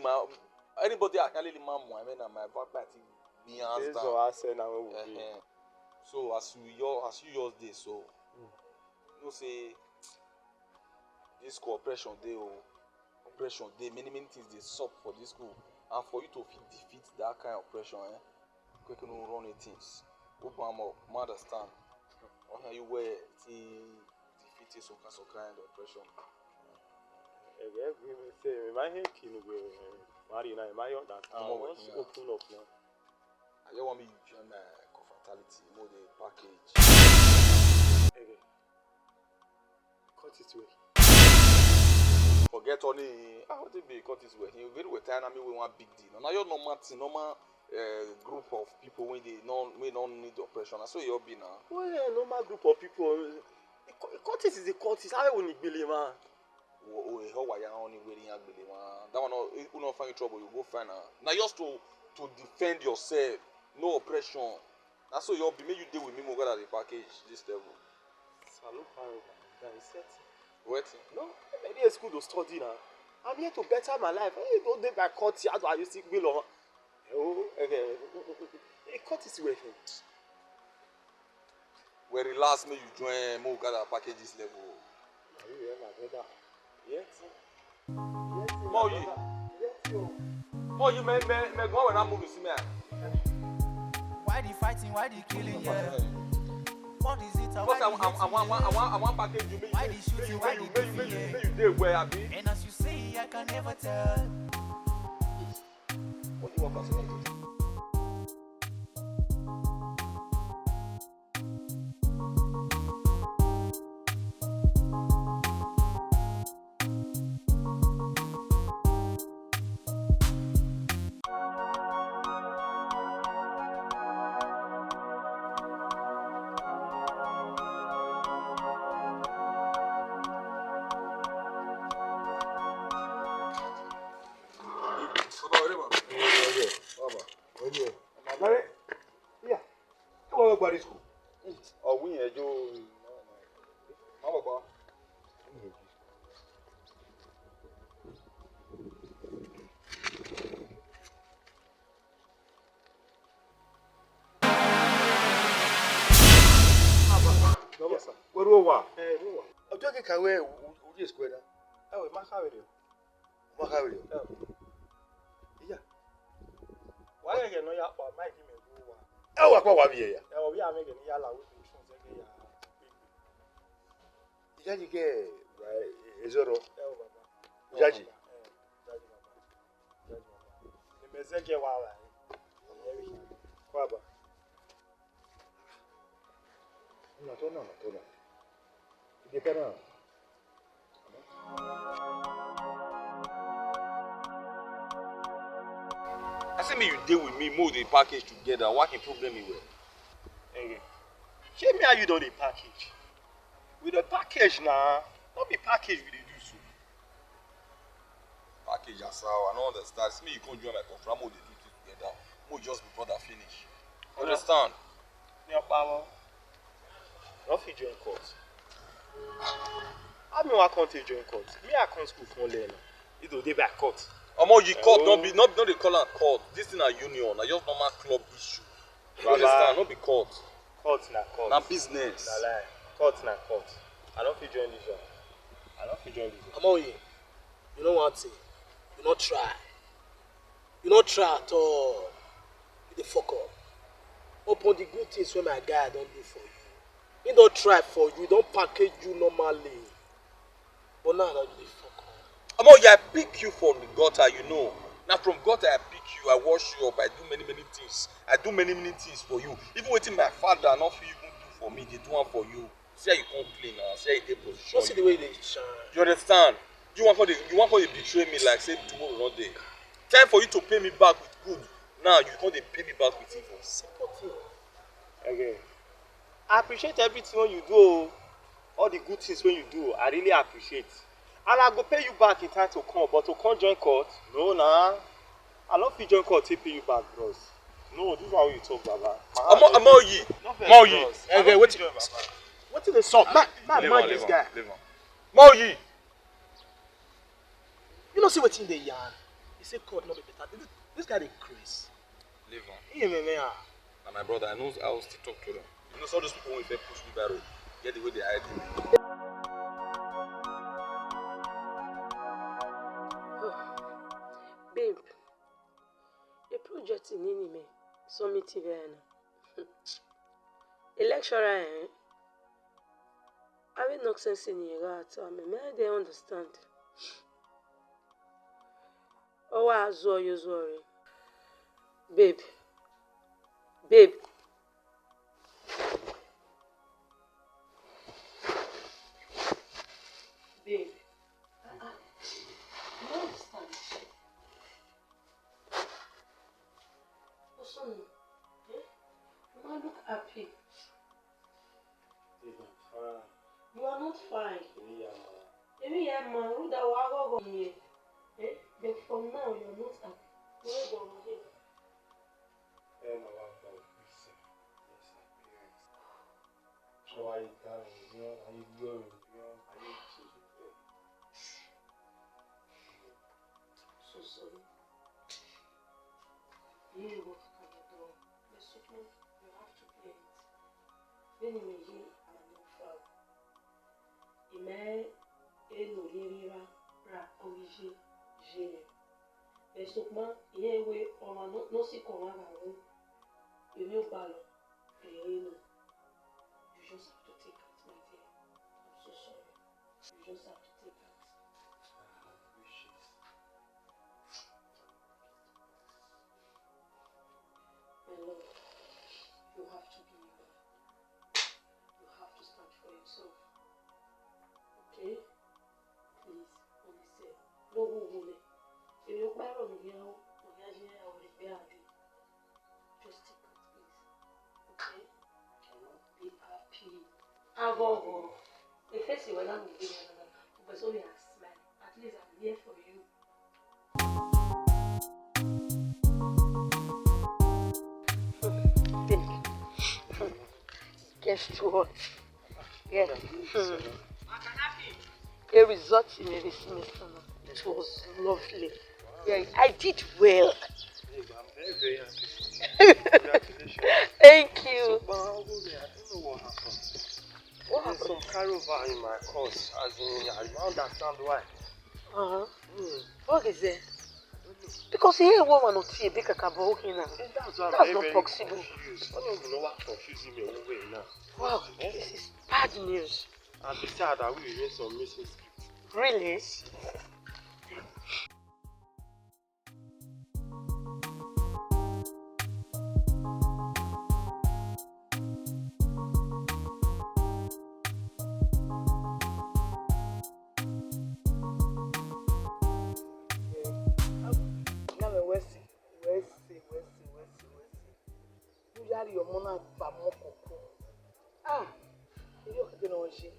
anybody I can really man I mean my back party me hands down. So as you yours day so you know say this cooperation day or oppression day many things they sub for this school and for you to defeat that kind of oppression quick no run things open up understand what you wear to defeat some kind of oppression. Marry now, my that let's open up now. I just want me to join my comfortability, more the package. Okay. Cut it away. Forget only what it be cut it away. You very well time me we want big deal. Now you normal thing, normal group of people when they don't need oppression. That's what you'll be now. Well, a normal group of people. A cultist is a cultist. How will you believe, man? That one will not find trouble. You go find her. Now just to defend yourself, no oppression. That's what you'll be. Maybe you deal with me more than the package this level. Salute, What? No, maybe it's good to study now. I'm here to better my life. I don't think I caught you as I used to be long. Oh, okay. A cultist working. Well, relax, me you join more than the package this level. Are you here, my brother? Yes. More you may go when I move to me. Why the fighting? Why the killing? Yeah. What is it? I want package you. Why the shooting? Why the killing? You did where I be. And as you say, I can never tell. What do you want to say? I say me you deal with me more the package together. What can problem me with? Hey, show me how you do the package. With the package now, not be package with the do so. Package as how I don't understand. See me you can't join my contract. More they do things together. More just be brother finish. Understand? Your power. Not fit join court. I mean, I can't join court. Me, I can't school for learn. It will be by court. Omo, you court not they call am court. This thing a union. Na just normal club issue. You understand? Not be court. Court na court. Na business. Na lie. Court na court. I don't fit join this one. I don't fit join this one. Omo, you know what? You not try. You not try at all. You dey fuck up. Upon the good things wey my guy don do for you. He don't try for you. He don't package you normally. But now that you dey fuck up. Omo, I pick you from the gutter, you know. Now from gutter I pick you, I wash you up, I do many things. I do many things for you. Even waiting my father not for you even do for me, they do one for you. See how you complain now, see how you take position. Don't see the way they shine. You understand? You want for the betray me like say tomorrow not day. Time for you to pay me back with good. Now you can't pay me back with evil. Simple thing. Okay. I appreciate everything when you do. All the good things when you do, I really appreciate. And I go pay you back in time to come, but to come join court, no, nah. I love you join court to pay you back, bros. No, this is how you talk, Baba. Moyi. Okay, what is the song? Man, this guy. Moyi. You know, see what's in the yarn. He said court not be better. This guy is crazy. Leave on. Yeah. And my brother, I will still talk to them. You know, some of those people when they push me by road, get the way they hide me. Babe, the project in Inime, Summit Tivana. A lecturer, I will not sense in your at all. May they understand. Oh, I saw you sorry. Babe. Babe. Babe. You don't understand. You are not fine. Maybe you are man who that will go here. But for now, you are not happy. Where go here? So I tell you, I go, So sorry. You go to the door. The supplement, you have to pay it. Then you may hear and no foul. Ime eno lirira ra origin gene. The supplement, here we or no si koma garu. You know balo. You just have to take it, my dear. I'm so sorry. You just have to take it. My love, you have to be you. You have to stand for yourself. Okay? Please, only say, no woman. If you're bad on the hill, I will repair it. Just take it, please. Okay? Be happy. Avogo. The face you were not with me, but only a smile. At least I'm here for you. Guess what? Yeah. A result in a semester. It was lovely. Yeah, I did well. I'm very happy. Congratulations. Thank you. So, I don't know what happened. There's some carryover in my course, as in, I don't understand why. What is it? Because here, woman not see a big cabo here now. That's why That's I'm not very possible. confused. I don't even know what confusing me away now. Wow, this is bad news. And besides that, we remain some missing scripts. Really? Usually your mona bamoko. Ah, you can on she.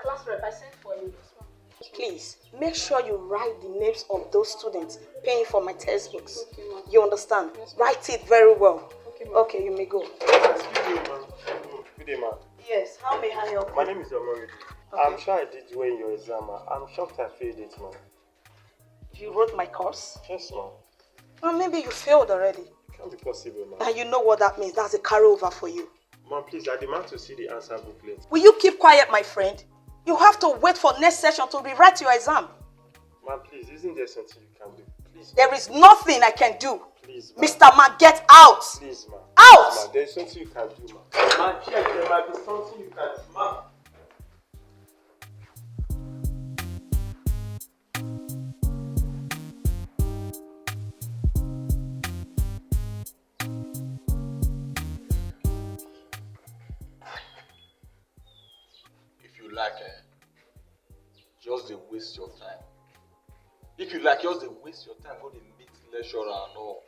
Class rep, I sent for you. Please, make sure you write the names of those students paying for my textbooks. Okay, you understand? Yes, write it very well. Okay, you may go. Good day, ma'am. Yes, how may I help you? My name is Omori. Okay. I'm sure I did well in your exam. I'm shocked I failed it, ma'am. You wrote my course? Yes, ma'am. Well, maybe you failed already. It can't be possible, ma'am. And you know what that means. That's a carryover for you. Ma'am, please, I demand to see the answer booklet. Will you keep quiet, my friend? You have to wait for next session to rewrite your exam. Ma'am, please, isn't there something you can do? Please. There is nothing I can do. Please, Mr. Man, get out! Please, ma'am. Out! Ma'am, there's something you can do, ma'am. Ma'am, check, there might be something you can do, ma'am. Like just dey waste your time. If you like just dey waste your time, go dey meet lecturer and all.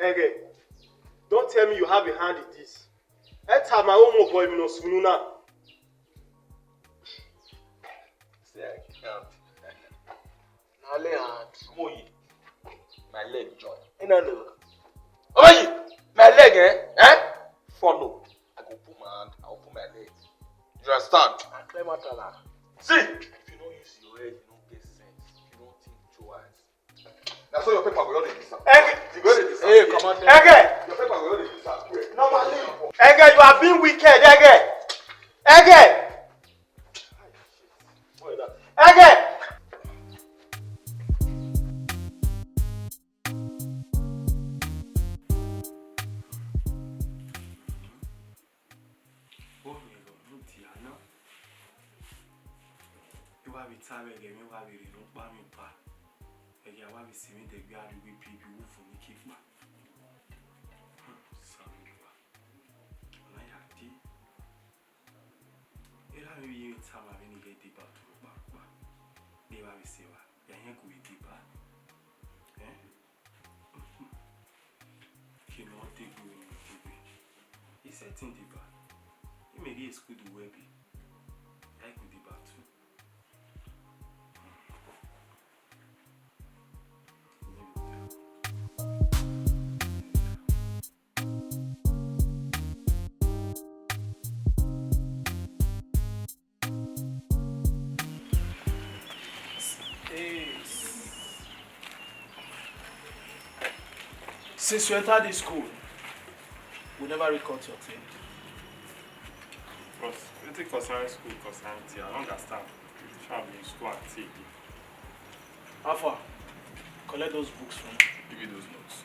Eghe, don't tell me you have a hand in this. Let's have my own boy, me no sunu now. Say I can't. Now My leg hand. My leg join. No. My leg, Follow. I go put my hand, I will put my leg. You understand? See? If you don't use your head, you don't get sense. You don't think twice. That's why your paper will only disappear. You go to disappear. Hey, come on. Eghe! Your paper will only disappear. Normally. Eghe, you are being wicked, Eghe! Eghe! Eghe! Since you entered this school, we never record your thing. But you think concerning school, concerning tea, I don't understand. Shall be in school and tea. Alpha, collect those books from me. Give me those notes.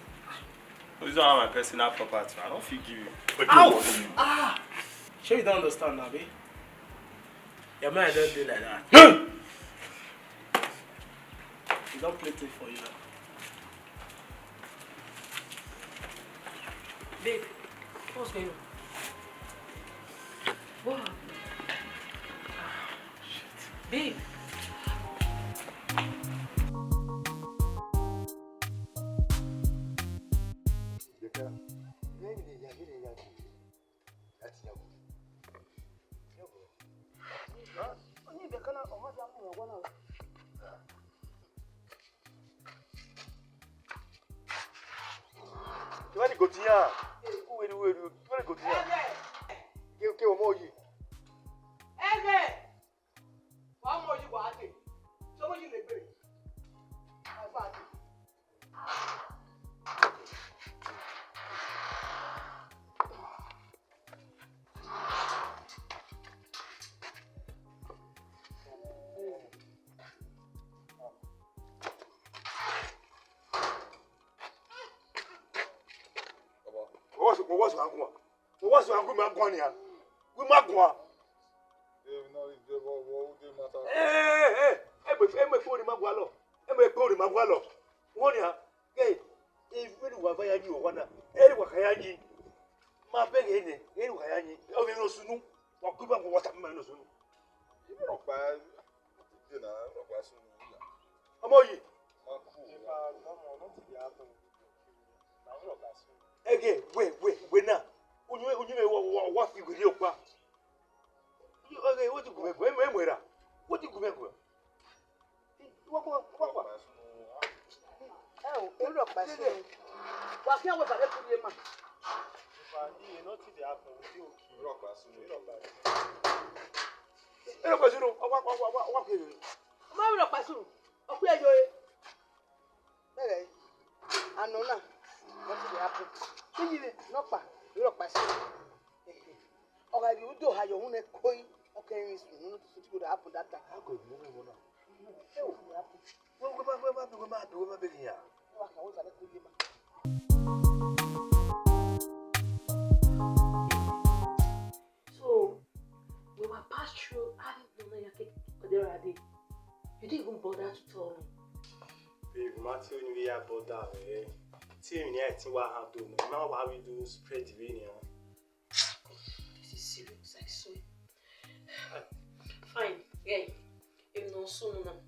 These are my personal property. I don't feel give you. Ow! Ah! Sure you don't understand, Abi? Your man don't do like that. You don't play it for you now. Babe, what's going on? What? Shit. Babe. What's your uncle Magonia? We Magua. Hey, Magualo. Magualo. One ya, hey, if you were via you, one, Edo Hayani, my big Edo Hayani, Ovino Sunu, or Kuba was a man of Sunu. Amoy. Again, wait now. What you will pa? You okay? What you go? Where? What you go? What? Oh, you look bad. What can we do for you, man? You not see the apple. You look bad. Hello, Basuru. What can you? Ma look Basuru. Okay, you. Hey, I know now. What is the apple? You not bad. You look bad. Okay, you do have your own koi. Okay, it's good happen that time. How could you move on? So, we were passed through having Nonayake. You didn't even bother to tell me. Babe, Matthew, you are bother. See me, I think what I have done. Now, what we do spread the rain. This is serious, I swear. Fine, yeah. If not soon enough.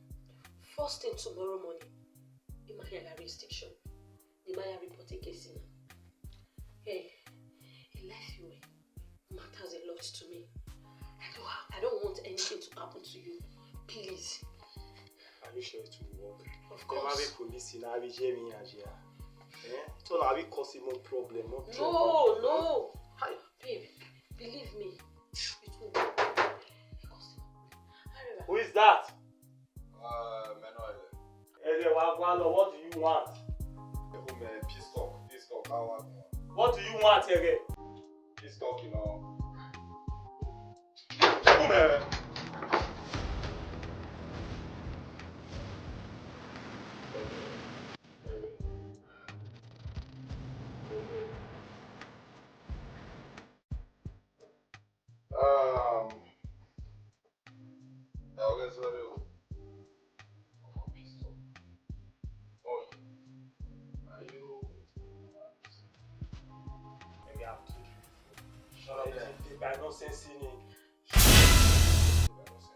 First thing tomorrow morning, in my railway station, in my reporting case. Hey, a life you matters a lot to me. I don't want anything to happen to you. Please. I Are you sure it will work? Of course. There might be police in Abi Jeremy and Jia. So now we cause more problem, more trouble. No. Hi, babe. Believe me. It will work. Who is that? Manuel. Eghe, what do you want? Peace talk, how are you? What do you want, Eghe? Peace talk, you know. Come here.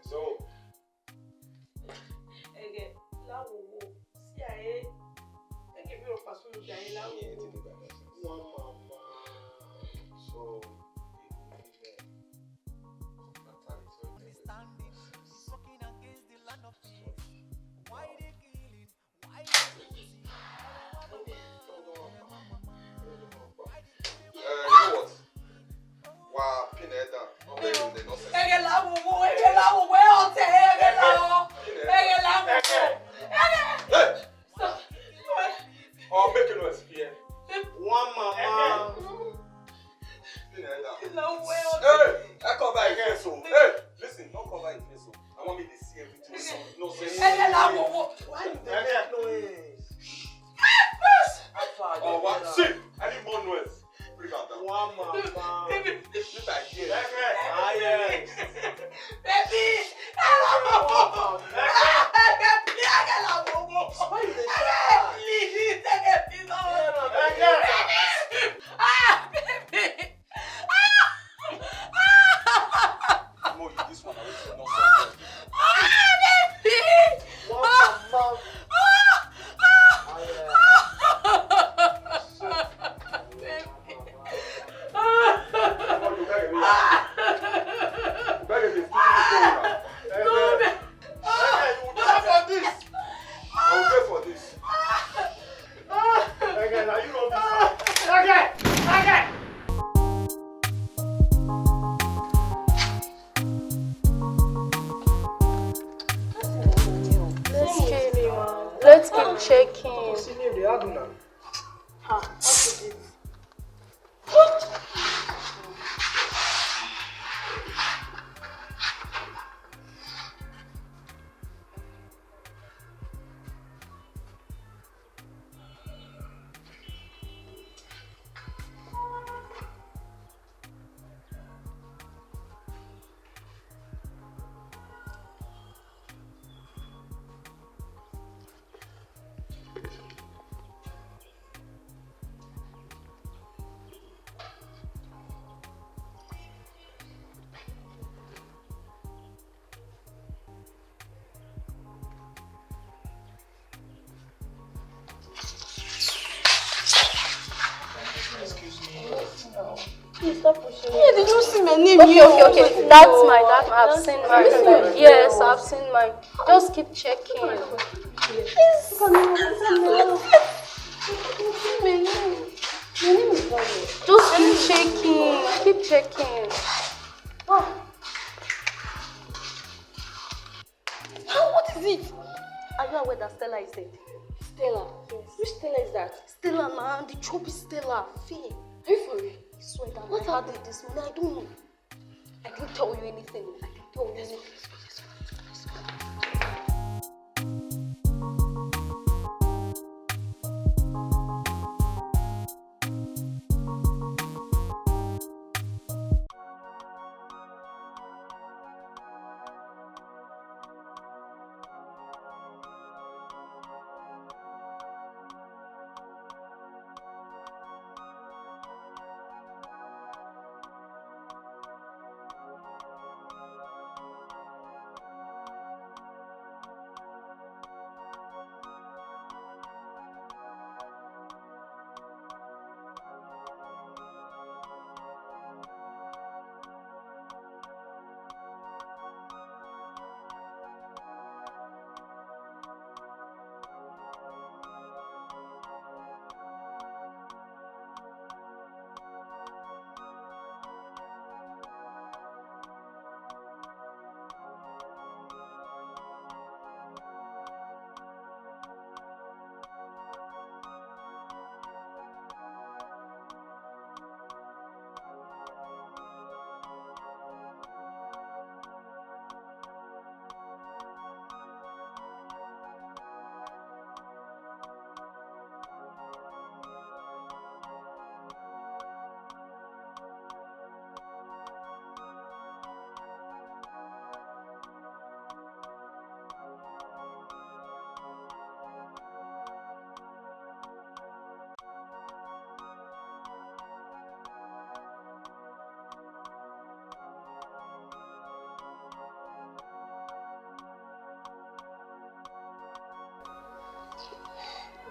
So, Eghe, lawo. See aye. Eghe mi o pasu no jaye lawo. One mama. So, you know what? Wow, pin head down. I'm very good. No sense. Eghe lawo, where on te? Eghe lawo. Hey! Oh, make a noise here. one mama. Pin head down. No, where on Hey! I cover again, so. Hey! Listen, don't cover your face, so. I want me to see everything. So, no sense. Eghe lawo. Why you dey make noise? Oh, what? See! I need more noise. Bring out that. One mama. This I hear. Yes. Baby! Why you dey shout? Please, Eghe, please. No, you this one. I will no sense. Let's keep checking. Yeah, did you see my name Okay, here? okay. That's mine. I've seen mine. Yes, I've seen mine. Just keep checking. Just keep checking. Keep checking. What is it? Are you aware that Stella is dead? Stella. Yes. Which Stella is that? Stella, man. The trope is Stella. Faye. Are you for real? I swear that What I had it this morning. I don't know. I didn't tell you anything. I didn't tell you anything.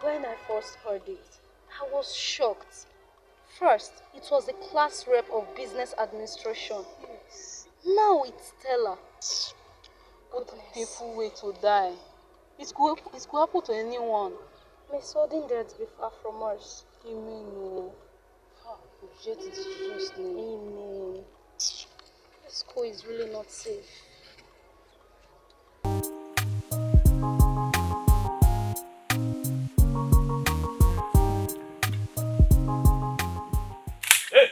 When I first heard it, I was shocked. First, it was the class rep of business administration. Yes. Now it's Stella. What a painful way to die. It could happen to anyone. May sudden death be far from us. Amen. Oh. Project it in Jesus' name. Amen. The school is really not safe. Hey!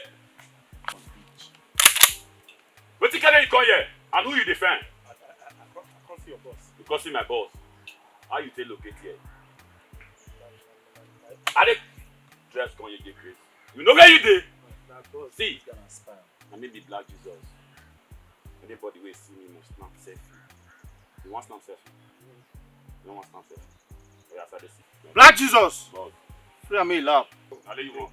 What you carry you come here? And who you defend? I can't see your boss. You can't see my boss. How you take locate here? I dey dress come you get crazy. You know where you dey? See, I mean the Black Jesus. Anybody wey see me must snap selfie. You want snap selfie? You don't want snap selfie? Oh, yes, I dey see. Black Jesus! Boss. Free me laugh. Now there you want.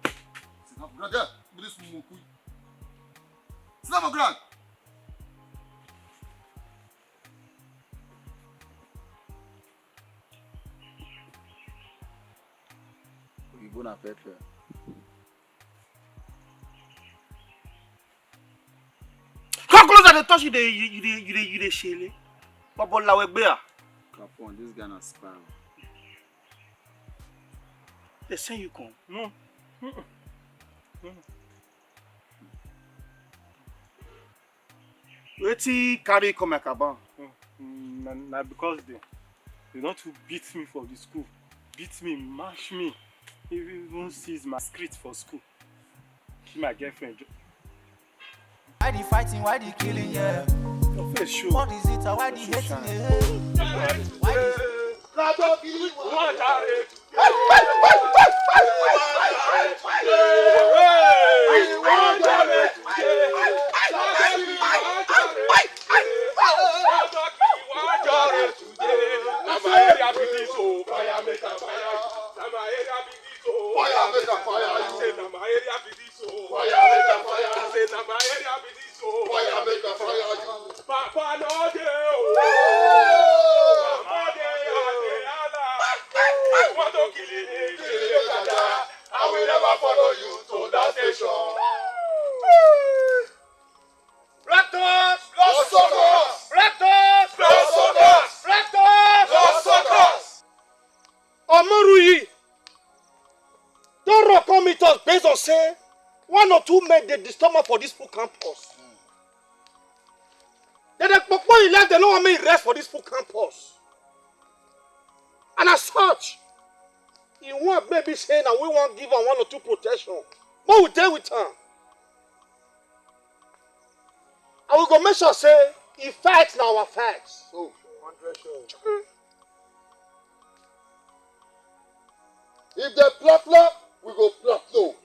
Sit down, brother. This mumu. Sit down, grand. You go na Petrayal. Come closer, they touch you, they shele. But lawe gbea. Capone, this guy na spam. They send you come. No. Wetin carry come like Kaban? Na because they not to beat me for the school. Beat me, mash me. Even seize my script for school. Kill my girlfriend. Why the fighting, why the killing, yeah? Your face show. What is it, why the hating, yeah? Why the... I will never follow you to that station. Raptors! Los Socos! Raptors! Los Socos! Raptors! Los Socos! Omoruyi! Don't come meet us based on say one or two men they disturb me for this full campus. Then before he left, they don't want me rest for this full campus. And as such, he want maybe saying that we won't give him one or two protection. But we deal with him. And we go make sure say he fights now our fights. So, if they plot, we go plot no.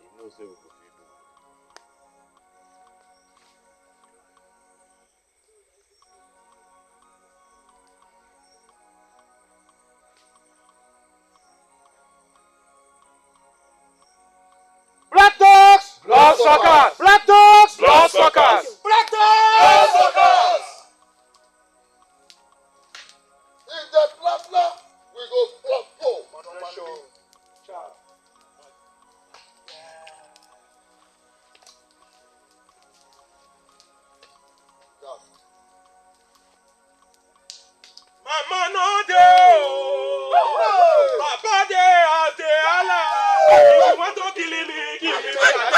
Black dogs! Blood suckers! Black dogs! Blood suckers! Black Blood dogs! suckers! If they plot, we go plot no. Mama no dey oh. Papa dey Allah. If you want to kill me, give me fire.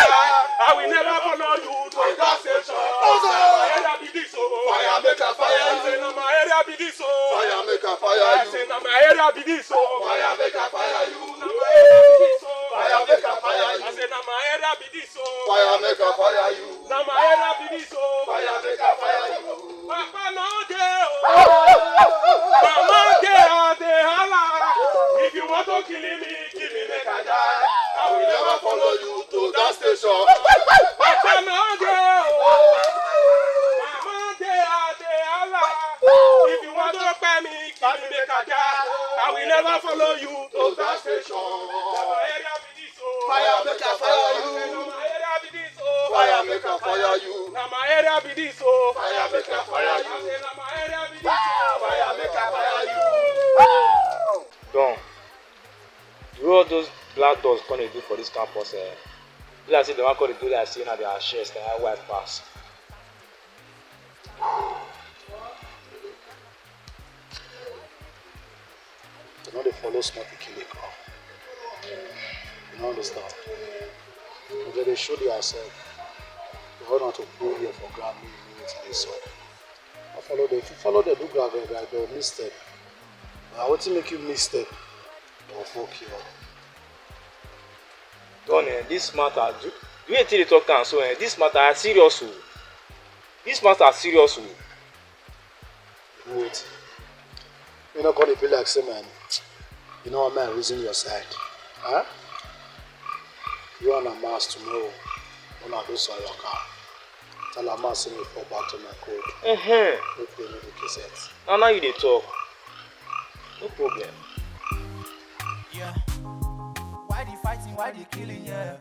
I will never follow you to that station. My area be this oh. Fire make a fire I say you. na my area be this oh. Fire make a fire I you. say na my area be this oh. Fire make a fire you. Na my area be this oh. Fire make a fire I you. say na my area be this oh. Fire make a fire you. Na my area be this oh. Fire make a fire you. Papa no dey oh. Mama dey Allah. If you want to kill me, make a die. I will never follow you to that station. Papa no dey oh. Mama dey Allah. If you want to pay me, kill me, make a die. I will never follow you to that station. My area be this oh. Fire make a fire you. My area be this oh. Fire make a fire you. Na my area be this oh. Fire make a fire you. Na my area be this oh. Fire make a fire you. can they do for this campus? Like say the one can do like saying that they are shares, can I wife pass? You know they follow smart kill it. You don't understand? If they show themselves, they hold on to go here for ground unity they saw. I follow them. If you follow them, do grab they'll mistake. I want to make you mistake. They'll fuck you up. Don, this matter, do you think they talk and so this matter are serious? This matter are serious. Wait. You're not going to be like, say, man, you know, man, reason your side. Huh? You and a mass tomorrow. When I do so your car. Tell a mass me fall back to my code. Make them the cassette. Now you they talk. No problem. Yeah. Why they fighting? Why they killing? Yeah.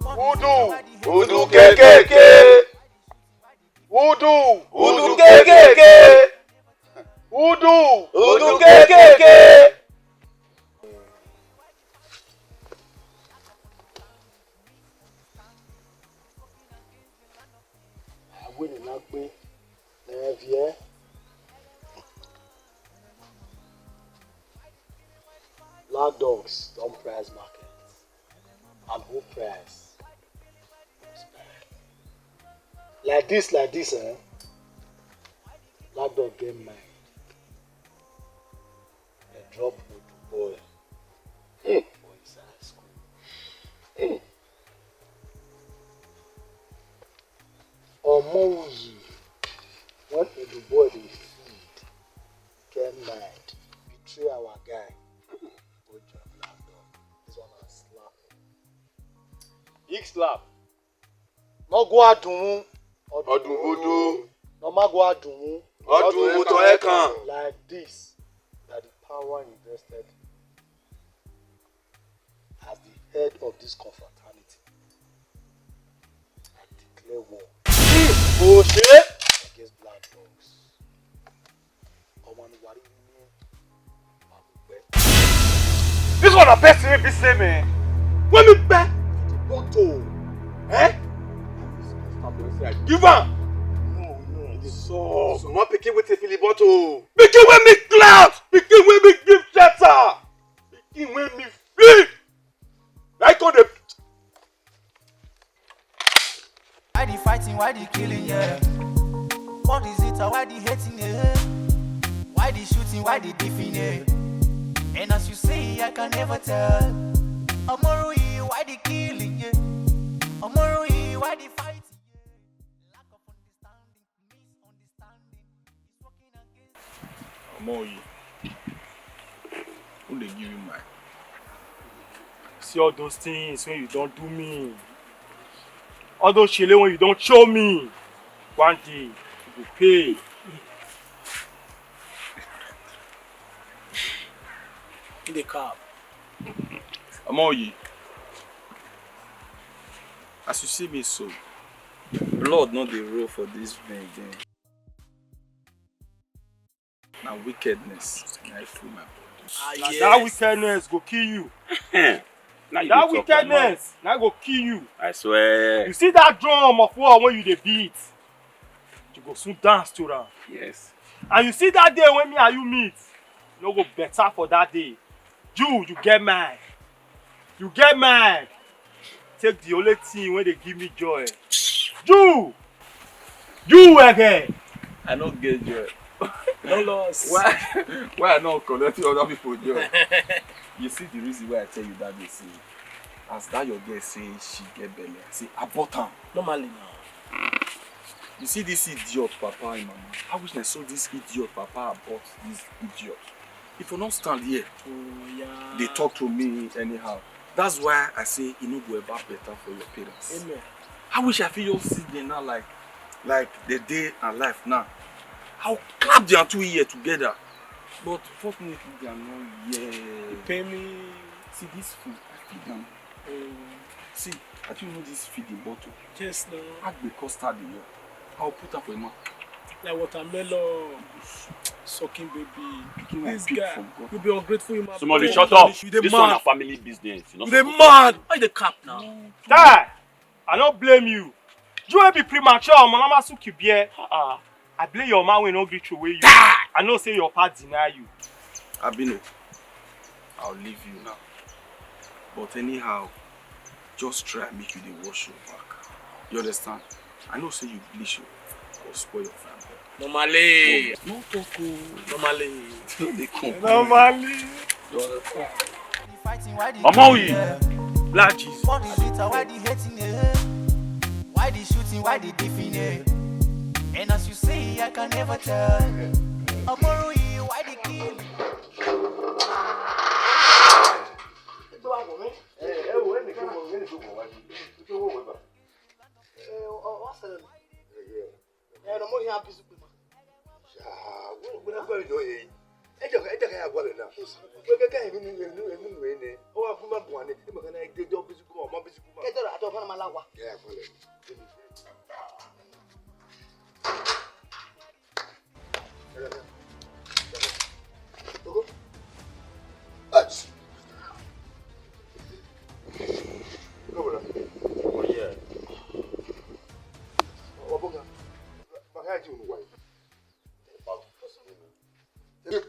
Voodoo KKK. Voodoo KKK. Voodoo KKK. I win in Agbe. Nevier. Black dogs don't price market. And who price? Like this, eh? Black dog get mine. They drop with boy. For inside school. Omoyi, when the boy they feed, get mad, betray our guy. Go join Black dog. This one has slap. Big slap. No go adumu. Ọdún voodoo. No ma go adumu. Ọdún moto ekan. Like this, that the power invested as the head of this confraternity. I declare war. Oh shit! Against black dogs. This one a person wey be say man. When me back the bottle. Eh? Give am. No. So one pikin with a Philly bottle. Pikin wey me clout. Pikin wey me give shelter. Pikin wey me feed. Like on the. Why they fighting? Why they killing? Yeah. What is it? Why they hating? Yeah. Why they shooting? Why they beefing? Yeah. And as you say, I can never tell. Amorui, why they killing? Yeah. Amorui, why they fighting? Yeah. Lack of understanding, misunderstanding is working against. Amorui, who they give you mine? See all those things when you don't do me. All those shele when you don't show me. One day, you will pay. In the car. Amorui, as you see me so, blood not the roll for this vein again. Now wickedness, I feel my body. Yes. That wickedness go kill you. That wickedness, now go kill you. I swear. You see that drum of war when you dey beat, you go soon dance to that. Yes. And you see that day when me and you meet, you no go better for that day. You get mad. You get mad. Take the only thing when they give me joy. You again. I don't get joy. No loss. Why I not collecting other people joy? You see the reason why I tell you that they say, as that your girl say she get belly, I say abort am. Normally now. You see this idiot papa and mama. I wish I saw this idiot papa abort this idiot. If you not stand here, they talk to me anyhow. That's why I say it no go ever better for your parents. Amen. I wish I feel you sit there now like the day and life now. I'll clap their 2 years together. But fortunately they are not here. You pay me. See this food, I feed them. See, I think you know this feeding bottle. Yes, no. Agbe custard in here. I'll put up for a man. Like watermelon. Sucking baby. This guy, you be ungrateful in my Somebody shut up. This one a family business. You the man. Why the cap now? Dad, I don't blame you. You will be premature, Malama Sukibie. I blame your man when no greet you. You. I know say your part deny you. Abino, I'll leave you now. But anyhow, just try and make you the wash your back. You understand? I know say you bleach you or spoil your family. Normally. No talk. Normally. Normally. You understand? Omowi. Black Jesus. Why the hating? Why the shooting? Why the diffing? And as you say, I can never tell. Amorui, why the kill?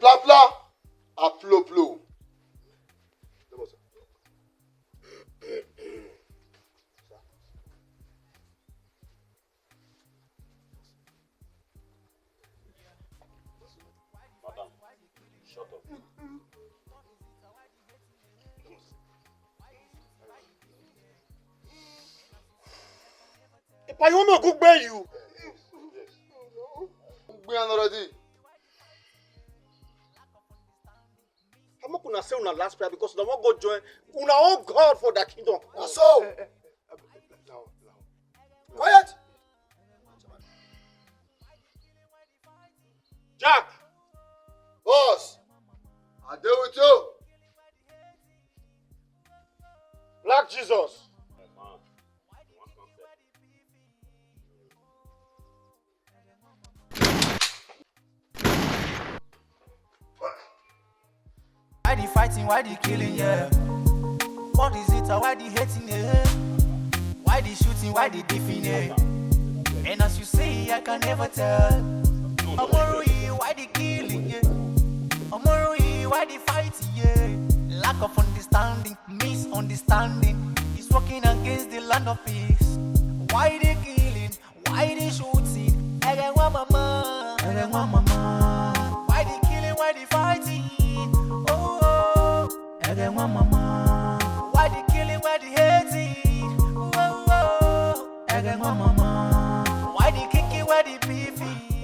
Blah blah, a flow flow. Madam, shut up. If I want to go by you. We are not ready. I'm not gonna say una last prayer because una won't go join una own God for that kingdom. So, quiet. Jack, Boss, I deal with you. Black Jesus. Why the fighting? Why the killing? Yeah. What is it? Why the hating? Yeah. Why the shooting? Why the diffing? Yeah. And as you say, I can never tell. Amorui, why the killing? Yeah. Amorui, why the fighting? Yeah. Lack of understanding, misunderstanding is working against the land of peace. Why the killing? Why the shooting? Eghe wa mama, Eghe wa mama. Why the killing? Why the fighting? Eghe wa mama. Why the killing? Why the hating? Eghe wa mama. Why the kicking? Why the beefing?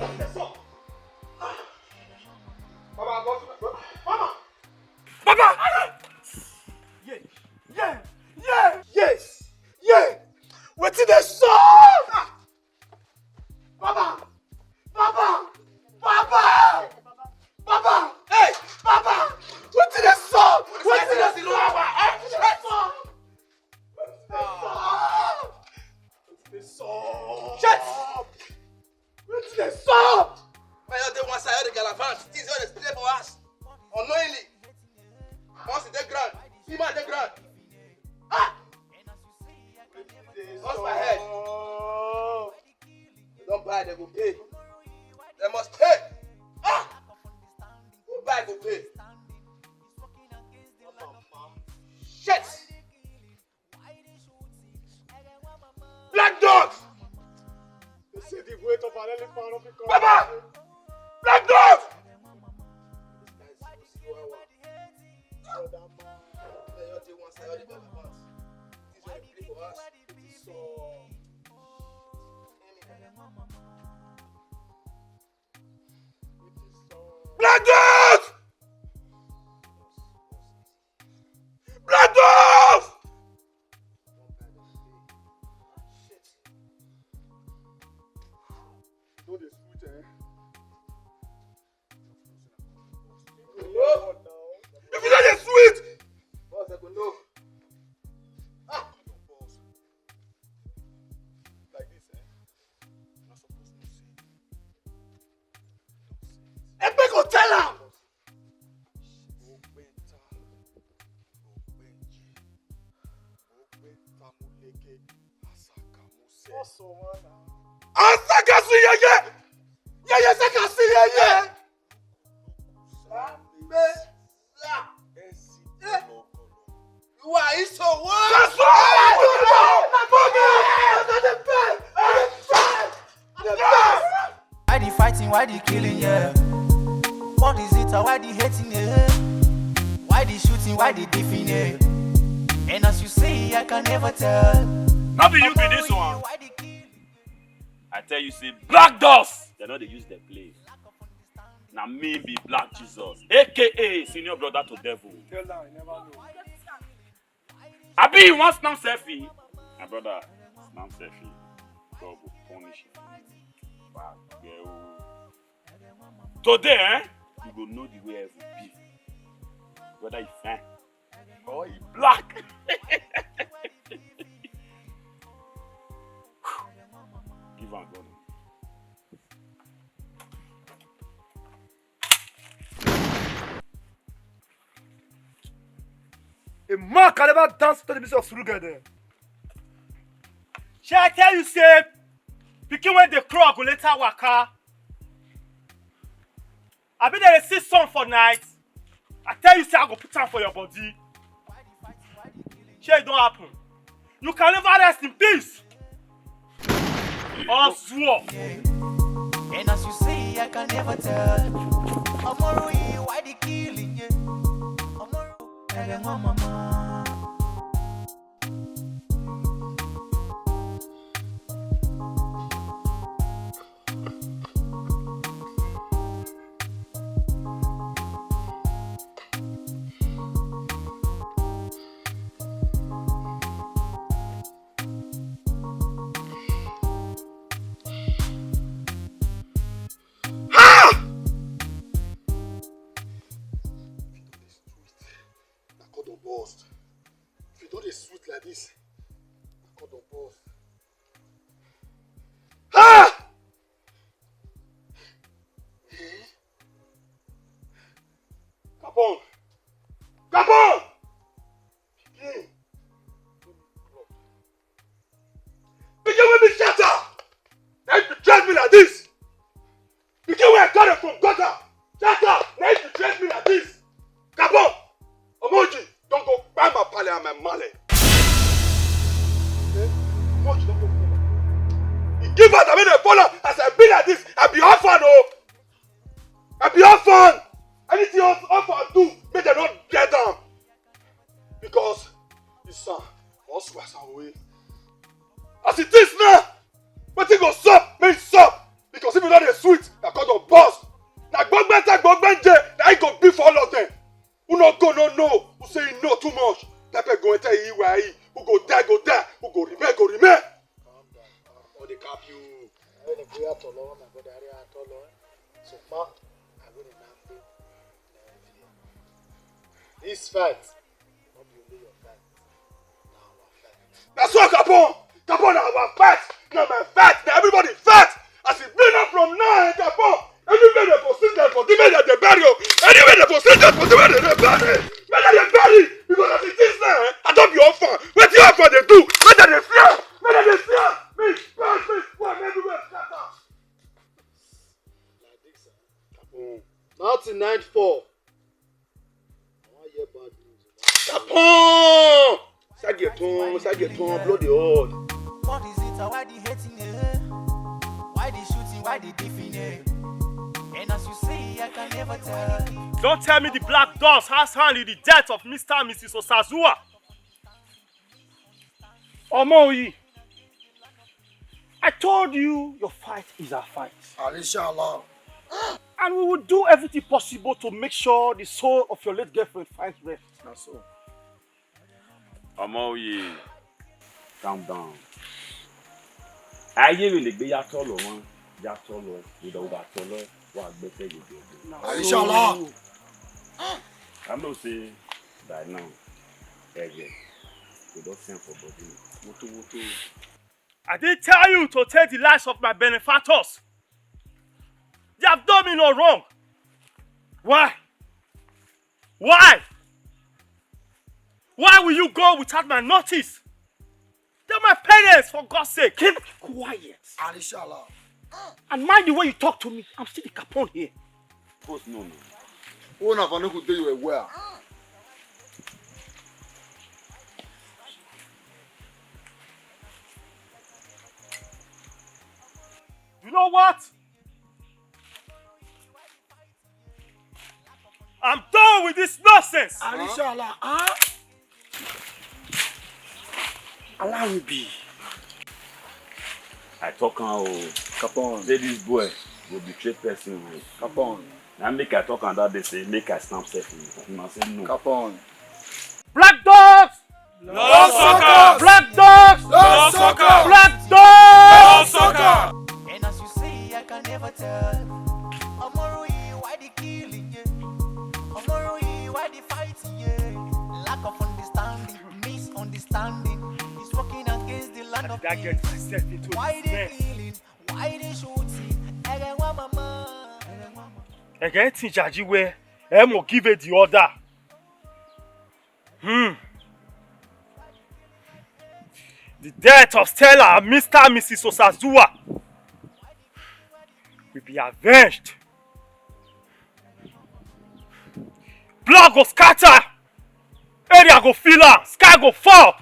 Baba! Yeah! What's in the song? Baba! Hey! Baba! What's in the song? What's in the song? Shut! What's the song? Why you dey one side of the galavant? Things wey dey play for us. Unknowingly. Once in the ground, see my the ground. Ah! Once my head. They don't buy, they go pay. They must pay. Ah! Who buy go pay? Shit! Black dogs! They say the weight of an elephant of the Baba! Black dogs! Black dogs! Black dogs! No, they sweet, eh? Asakasi yeye. Yeye sakasi yeye. You are so what? That's Why the fighting, why the killing, yeah? What is it, why the hating, yeah? Why the shooting, why the beefing, yeah? And as you say, I can never tell. Not be you be this one. I tell you, say black dust. They know they use their play. Now me be Black Jesus, aka senior brother to devil. Tell her, I never know. I be you want snap selfie. My brother, snap selfie. God will punish you. Bad girl. Today, you go know the way I will be. Whether you fine or you black. Give her God. A man can never dance to the music of Surugede. Shall I tell you, say, pikin when they crow go later waka. I be there see sun for night. I tell you, say I go put am for your body. Shall it don't happen? You can never rest in peace. Or swore. And as you say, I can never tell. Tomorrow, why the killing, yeah? Tomorrow, I don't want mama. If you don't dey sweet like this, I call the boss. Ha! Capone! Capone! Begin. Begin with me shatter! Now you dress me like this! Begin where I got it from gutter! Shatter! Now you dress me like this! Capone! Omoji! Don't go buy my pale and my male. Omoji, don't go buy my. You give out, I mean, they follow as I be like this. I be orphan, oh! I be orphan! Anything else orphan do, make them not get down. Because this son, also as away. As it is now, but it go sup, make it sup. Because if you not a sweet, I call the boss. Now go back, now I go be for all of them. Who not go, no. Who say no too much. Pepe go enter here where he. Who go die. Who go remain. Calm down. Or they cap you. I want to go out alone, my brother. I want to go alone. So far, I want to not be. This fight, not be only your fight. Now our fight. That's what Capone. Capone, now our fight. Now my fight. Now everybody fight. As it bring up from now, Capone. Anywhere they proceed that for the men that they bury. Anywhere they proceed that for the men that they bury. Where they bury? Because as it is now, I don't be orphan. What the orphan they do? Where they fear? Where they fear? Me, pass, me, squad, everywhere scatter. Like this, Capone. Nothing 94. I want to hear bad news. Capone! Sageton, blow the horn. What is it? Why the hating? Why the shooting? Why the beefing? And as you say, I can never tell. Don't tell me the black dogs has hand in the death of Mr. and Mrs. Osazua. Omoyi, I told you your fight is our fight. Inshallah. And we will do everything possible to make sure the soul of your late girlfriend finds rest. That's all. Omoyi, calm down. Ayé mi lè gbé yàtọ̀ lọ wọn, yàtọ̀ lọ, ìdánwò àtọ̀ lọ. Inshallah. I'm not saying that now. Eghe, we don't send for body. I didn't tell you to take the lives of my benefactors. They have done me no wrong. Why? Why will you go without my notice? They're my parents, for God's sake. Keep quiet. Inshallah. And mind the way you talk to me. I'm still the Capone here. Boss, no. Who na fanu could do you well? You know what? I'm done with this nonsense. Inshallah. Allow me be. I talk now. Capone. Say this boy will betray person. Capone. Now make I talk on that they say make I snap self. You must say no. Capone. Black dogs! No soccer! Black dogs! No soccer! Black dogs! No soccer! And as you say, I can never tell. Amoroi, why the killing? Amoroi, why the fighting? Lack of understanding, misunderstanding is working against the land of peace. Why the killing? Why the shooting? Eghe wa mama. Eghe ti jaji we emo give it the order. The death of Stella and Mr. and Mrs. Osagie will be avenged. Blood go scatter. Area go fill up. Sky go fall.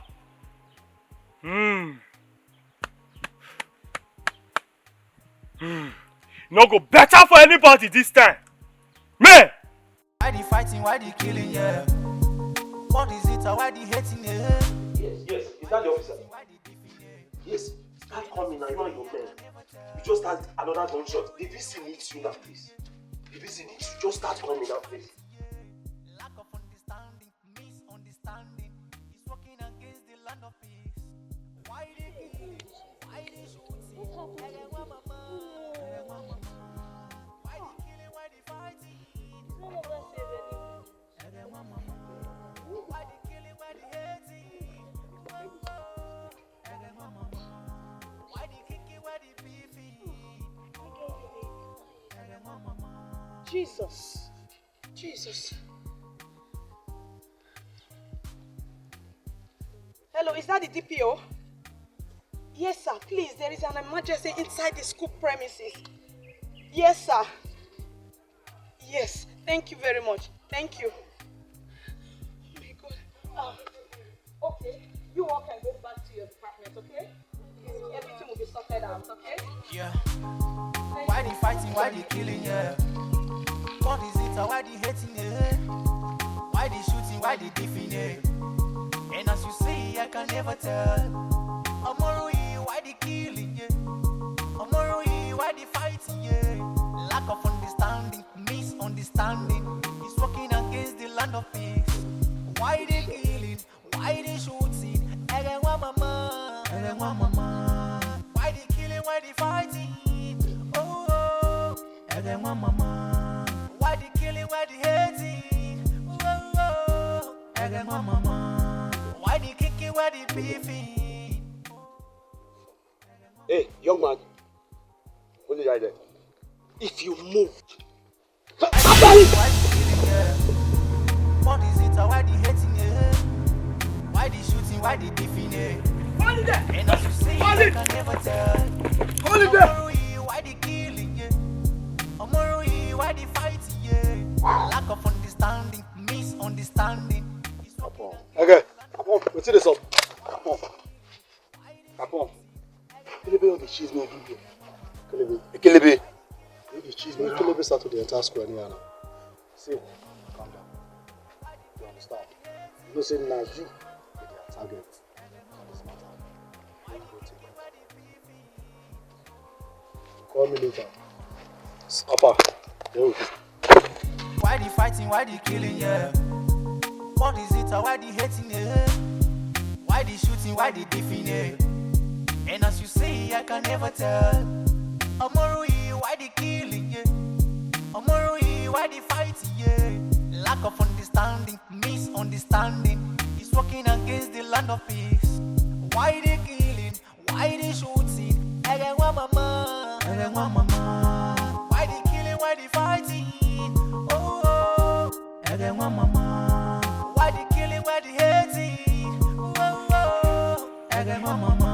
No go better for anybody this time. Man! Why the fighting? Why the killing? Yeah. What is it? Why the hating? Yeah. Yes. Is that the officer? Yes. Start coming now. You and your men. You just start another gunshot. The VC needs you now, please. The VC needs you. Just start coming now, please. Lack of understanding, misunderstanding is working against the land of peace. Why the killing? Why the shooting? Eghe wa mama. Eghe wa mama. Why the killing? Why the fighting? None of us says anything. Eghe wa mama. Why the killing? Why the hating? Eghe wa mama. Why the kicking? Why the beefing? Eghe wa mama. Jesus. Hello, is that the DPO? Yes, sir. Please, there is an emergency inside the school premises. Yes, sir. Yes. Thank you very much. Thank you. Oh my God. Okay. You all can go back to your department, okay? Everything will be sorted out, okay? Yeah. Why the fighting? Why the killing? Yeah. What is it? Why the hating? Yeah. Why the shooting? Why the beefing? Yeah. And as you say, I can never tell. Amoroi, why the killing? Yeah. Amoroi, why the fighting? Yeah. Lack of understanding, misunderstanding is working against the land of peace. Why the killing? Why the shooting? Eghe wa mama. Eghe wa mama. Why the killing? Why the fighting? Oh, Eghe wa mama. Why the killing? Why the hating? Oh, Eghe wa mama. Why the kicking? Why the beefing? Hey, young man. What did I do? If you moved. What is it? Why the hating? Why the shooting? Why the beefing? And as you say, I can never tell. Hold it there. Why the killing? Amoroi, why the fighting? Lack of understanding, misunderstanding. Okay. What's this up? Capone. Kelebe on the cheese no do here. Kelebe. The cheese no Kelebe start to the entire square here now. See, calm down. You understand? You know say now you be their target for this matter. Don't go take it. Call me later. Upper. There we go. Why the fighting? Why the killing? Yeah. What is it? Why the hating? Yeah. Why the shooting? Why the beefing? Yeah. And as you say, I can never tell. Amoroi, why the killing? Yeah. Amoroi, why the fighting? Yeah. Lack of understanding, misunderstanding is working against the land of peace. Why the killing? Why the shooting? Eghe wa mama. Eghe wa mama. Why the killing? Why the fighting? Oh, Eghe wa mama. Why the killing? Why the hating? Oh, Eghe wa mama.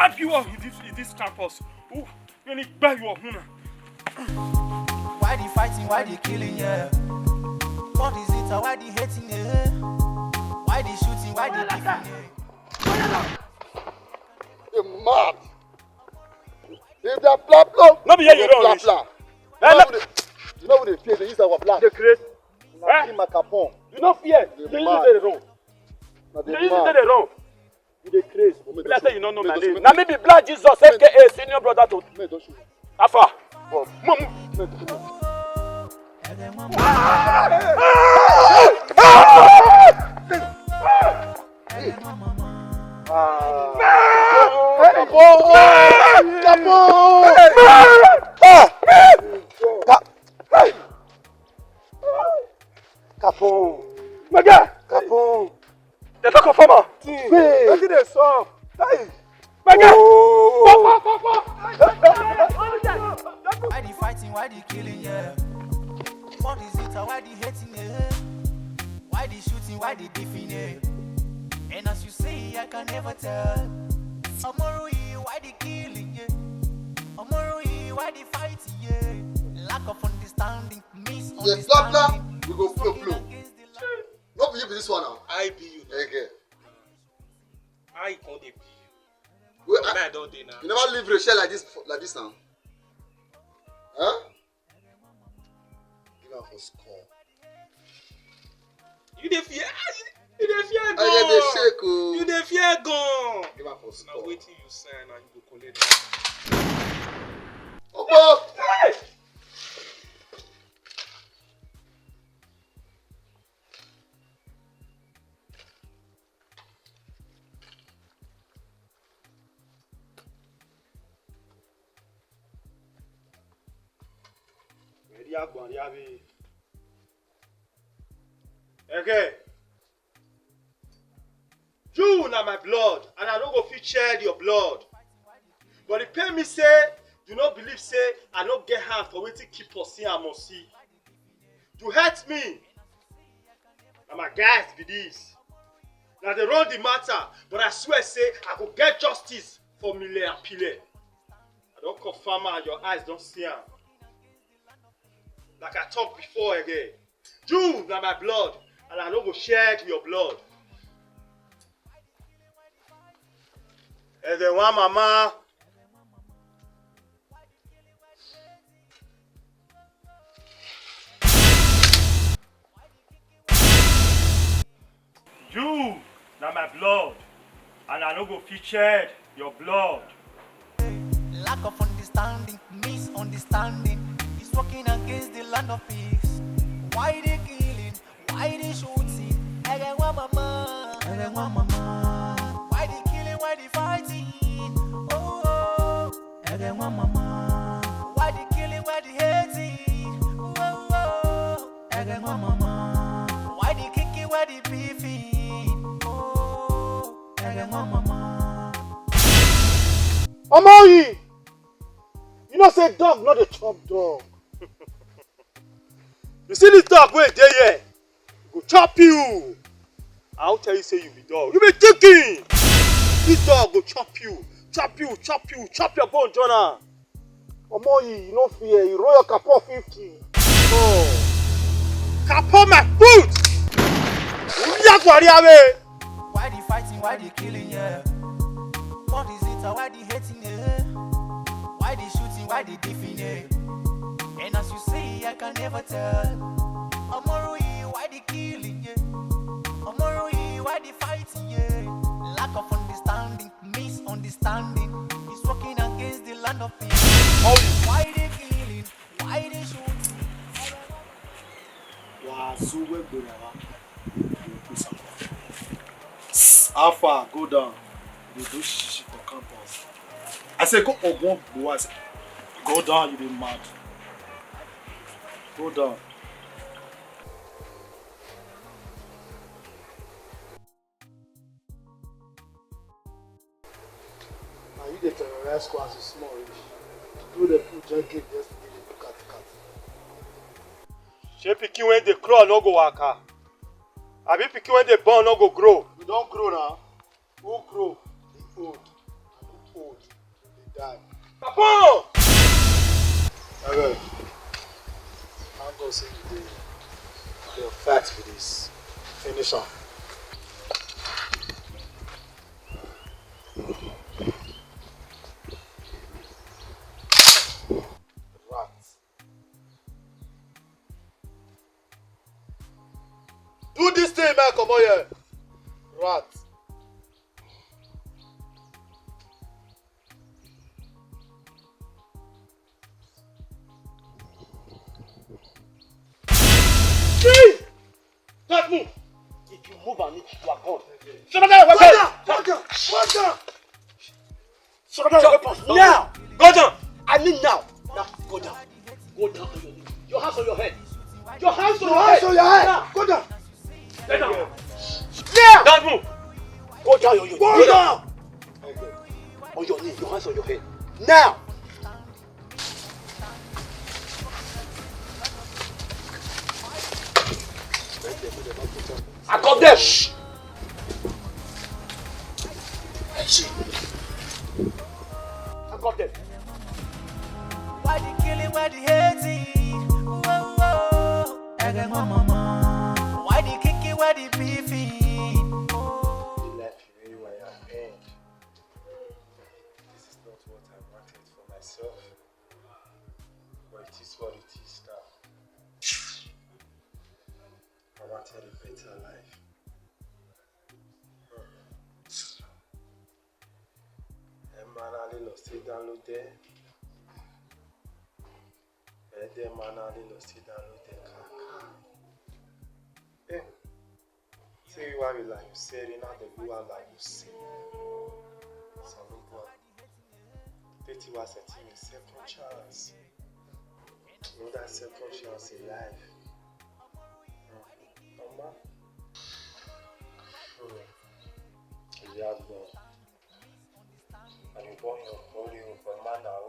wipe you off in this campus. Ooh, you need to buy you up. Why the fighting, why the killing, yeah? What is it, why the hating, yeah? Why the shooting, why the beefing, yeah? You're mad. If they're blah, no be here you don't reach. You know what they fear? They use our black. They create. My capon. You don't fear. You use it the wrong. You use it the wrong. You dey craze. Let's say you don't know my name. Now maybe Black Jesus, aka senior brother to. Me don't shoot. Afa. Capon. Maga. Capon. They talk of farmer. What did they solve? Hey. Maga. Why the fighting, why the killing, yeah? What is it, why the hating, yeah? Why the shooting, why the beefing, yeah? And as you say, I can never tell. Amorui, why the killing, yeah? Amorui, why the fighting, yeah? Lack of understanding, misunderstanding. Yes, blah blah. We go flow. Not believe this one now. I be you. Okay. I can't be you. Wait, I don't do now. You never leave Rachel like this now. Huh? Give her for score. You dey fear? You dey fear I get the shake. Oh. You dey fear gone. Give her for score. Now wait till you sign and you go collect. Oh, Hey! Okay. You na my blood, and I don't go fit share your blood. But the pay me say, you no believe say I no get hand for waiting keep us see and must see. You hurt me. Na my guys be this. Now they run the matter, but I swear say I go get justice for Mile and Pile. I don't confirm and your eyes don't see am. Like I talked before again. You na my blood, and I no go share your blood. Eghe one mama. You na my blood, and I no go fit shed your blood. Lack of understanding, misunderstanding is working against the land of peace. Why they killing? Why they shooting? Eghe one mama. Eghe one mama. Why they killing? Why they fighting? Oh, Eghe one mama. Why they killing? Why they hating? Oh, Eghe one mama. Why they kicking? Why they beefing? Oh, Eghe one mama. Omoyi! You know say dog not a chop dog. You see this dog wey dey here? Go chop you. I won't tell you say you be dog. You be chicken. This dog go chop you, chop you, chop you, chop your bone, Jonah. Omoyi, you no fear. You roll your capon 50. Oh, capon my foot. Why they fighting? Why they killing? Yeah. What is it? Why they hating? Yeah. Why they shooting? Why they beefing? Yeah. And as you say, I can never tell. Amorui, why they killing? Yeah. Amorui, why they fighting? Yeah. Lack of understanding, misunderstanding is working against the land of peace. Why they killing? Why they shooting? Alpha, go down. You do shit for campus. I say go Ogun Buwa. I say go down, you be mad. Go down. Now you get terrorize squads is small rich. Do the project game yesterday, they look at Shey pikin wey dey crawl no go waka. Abi pikin wey dey born no go grow. We don't grow now. Who grow? The old. I look old. Die. Capone! Okay. I'm going to see you the facts with this. Finish on. Rats. Do this thing, man. Come on here. Rats. Don't move! If you move on it, you are gone. Shut down! Shut down! Now! Go down! I mean now! Now, go down. Go down on your knee. Your hands on your head. Your hands on your head! Now. Go down! Lay down! Now! Don't move! Go down on your knee. Go down! On your knee, your hands on your head. Now! I got them. Shh. I got them. Why the killing, why the hating? Whoa, whoa. Eghe mama. Why the kicking, why the beefing? The life you really want to end. This is not what I wanted for myself. But it is what it is now. I wanted a better life. Manali lost it download there. Manali lost it download there. See why we like you said it now the blue like you see. So look what 30 was a team second chance. You know that second chance in life. Mama. Yeah, bro. And you born your holy over man now.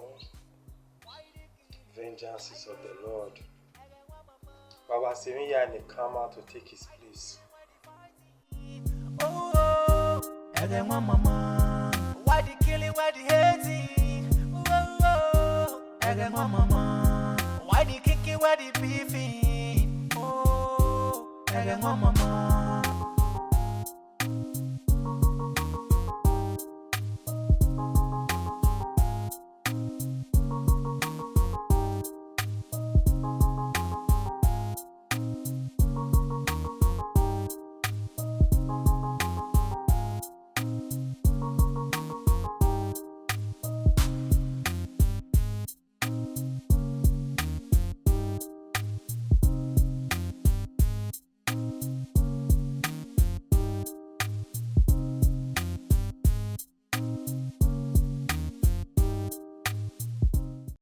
Vengeance is of the Lord. Baba Semiya and the come out to take his place. Oh, Eghe mama. Why the killing, why the hating? Oh, Eghe mama. Why the kicking, why the beefing? Oh, Eghe mama.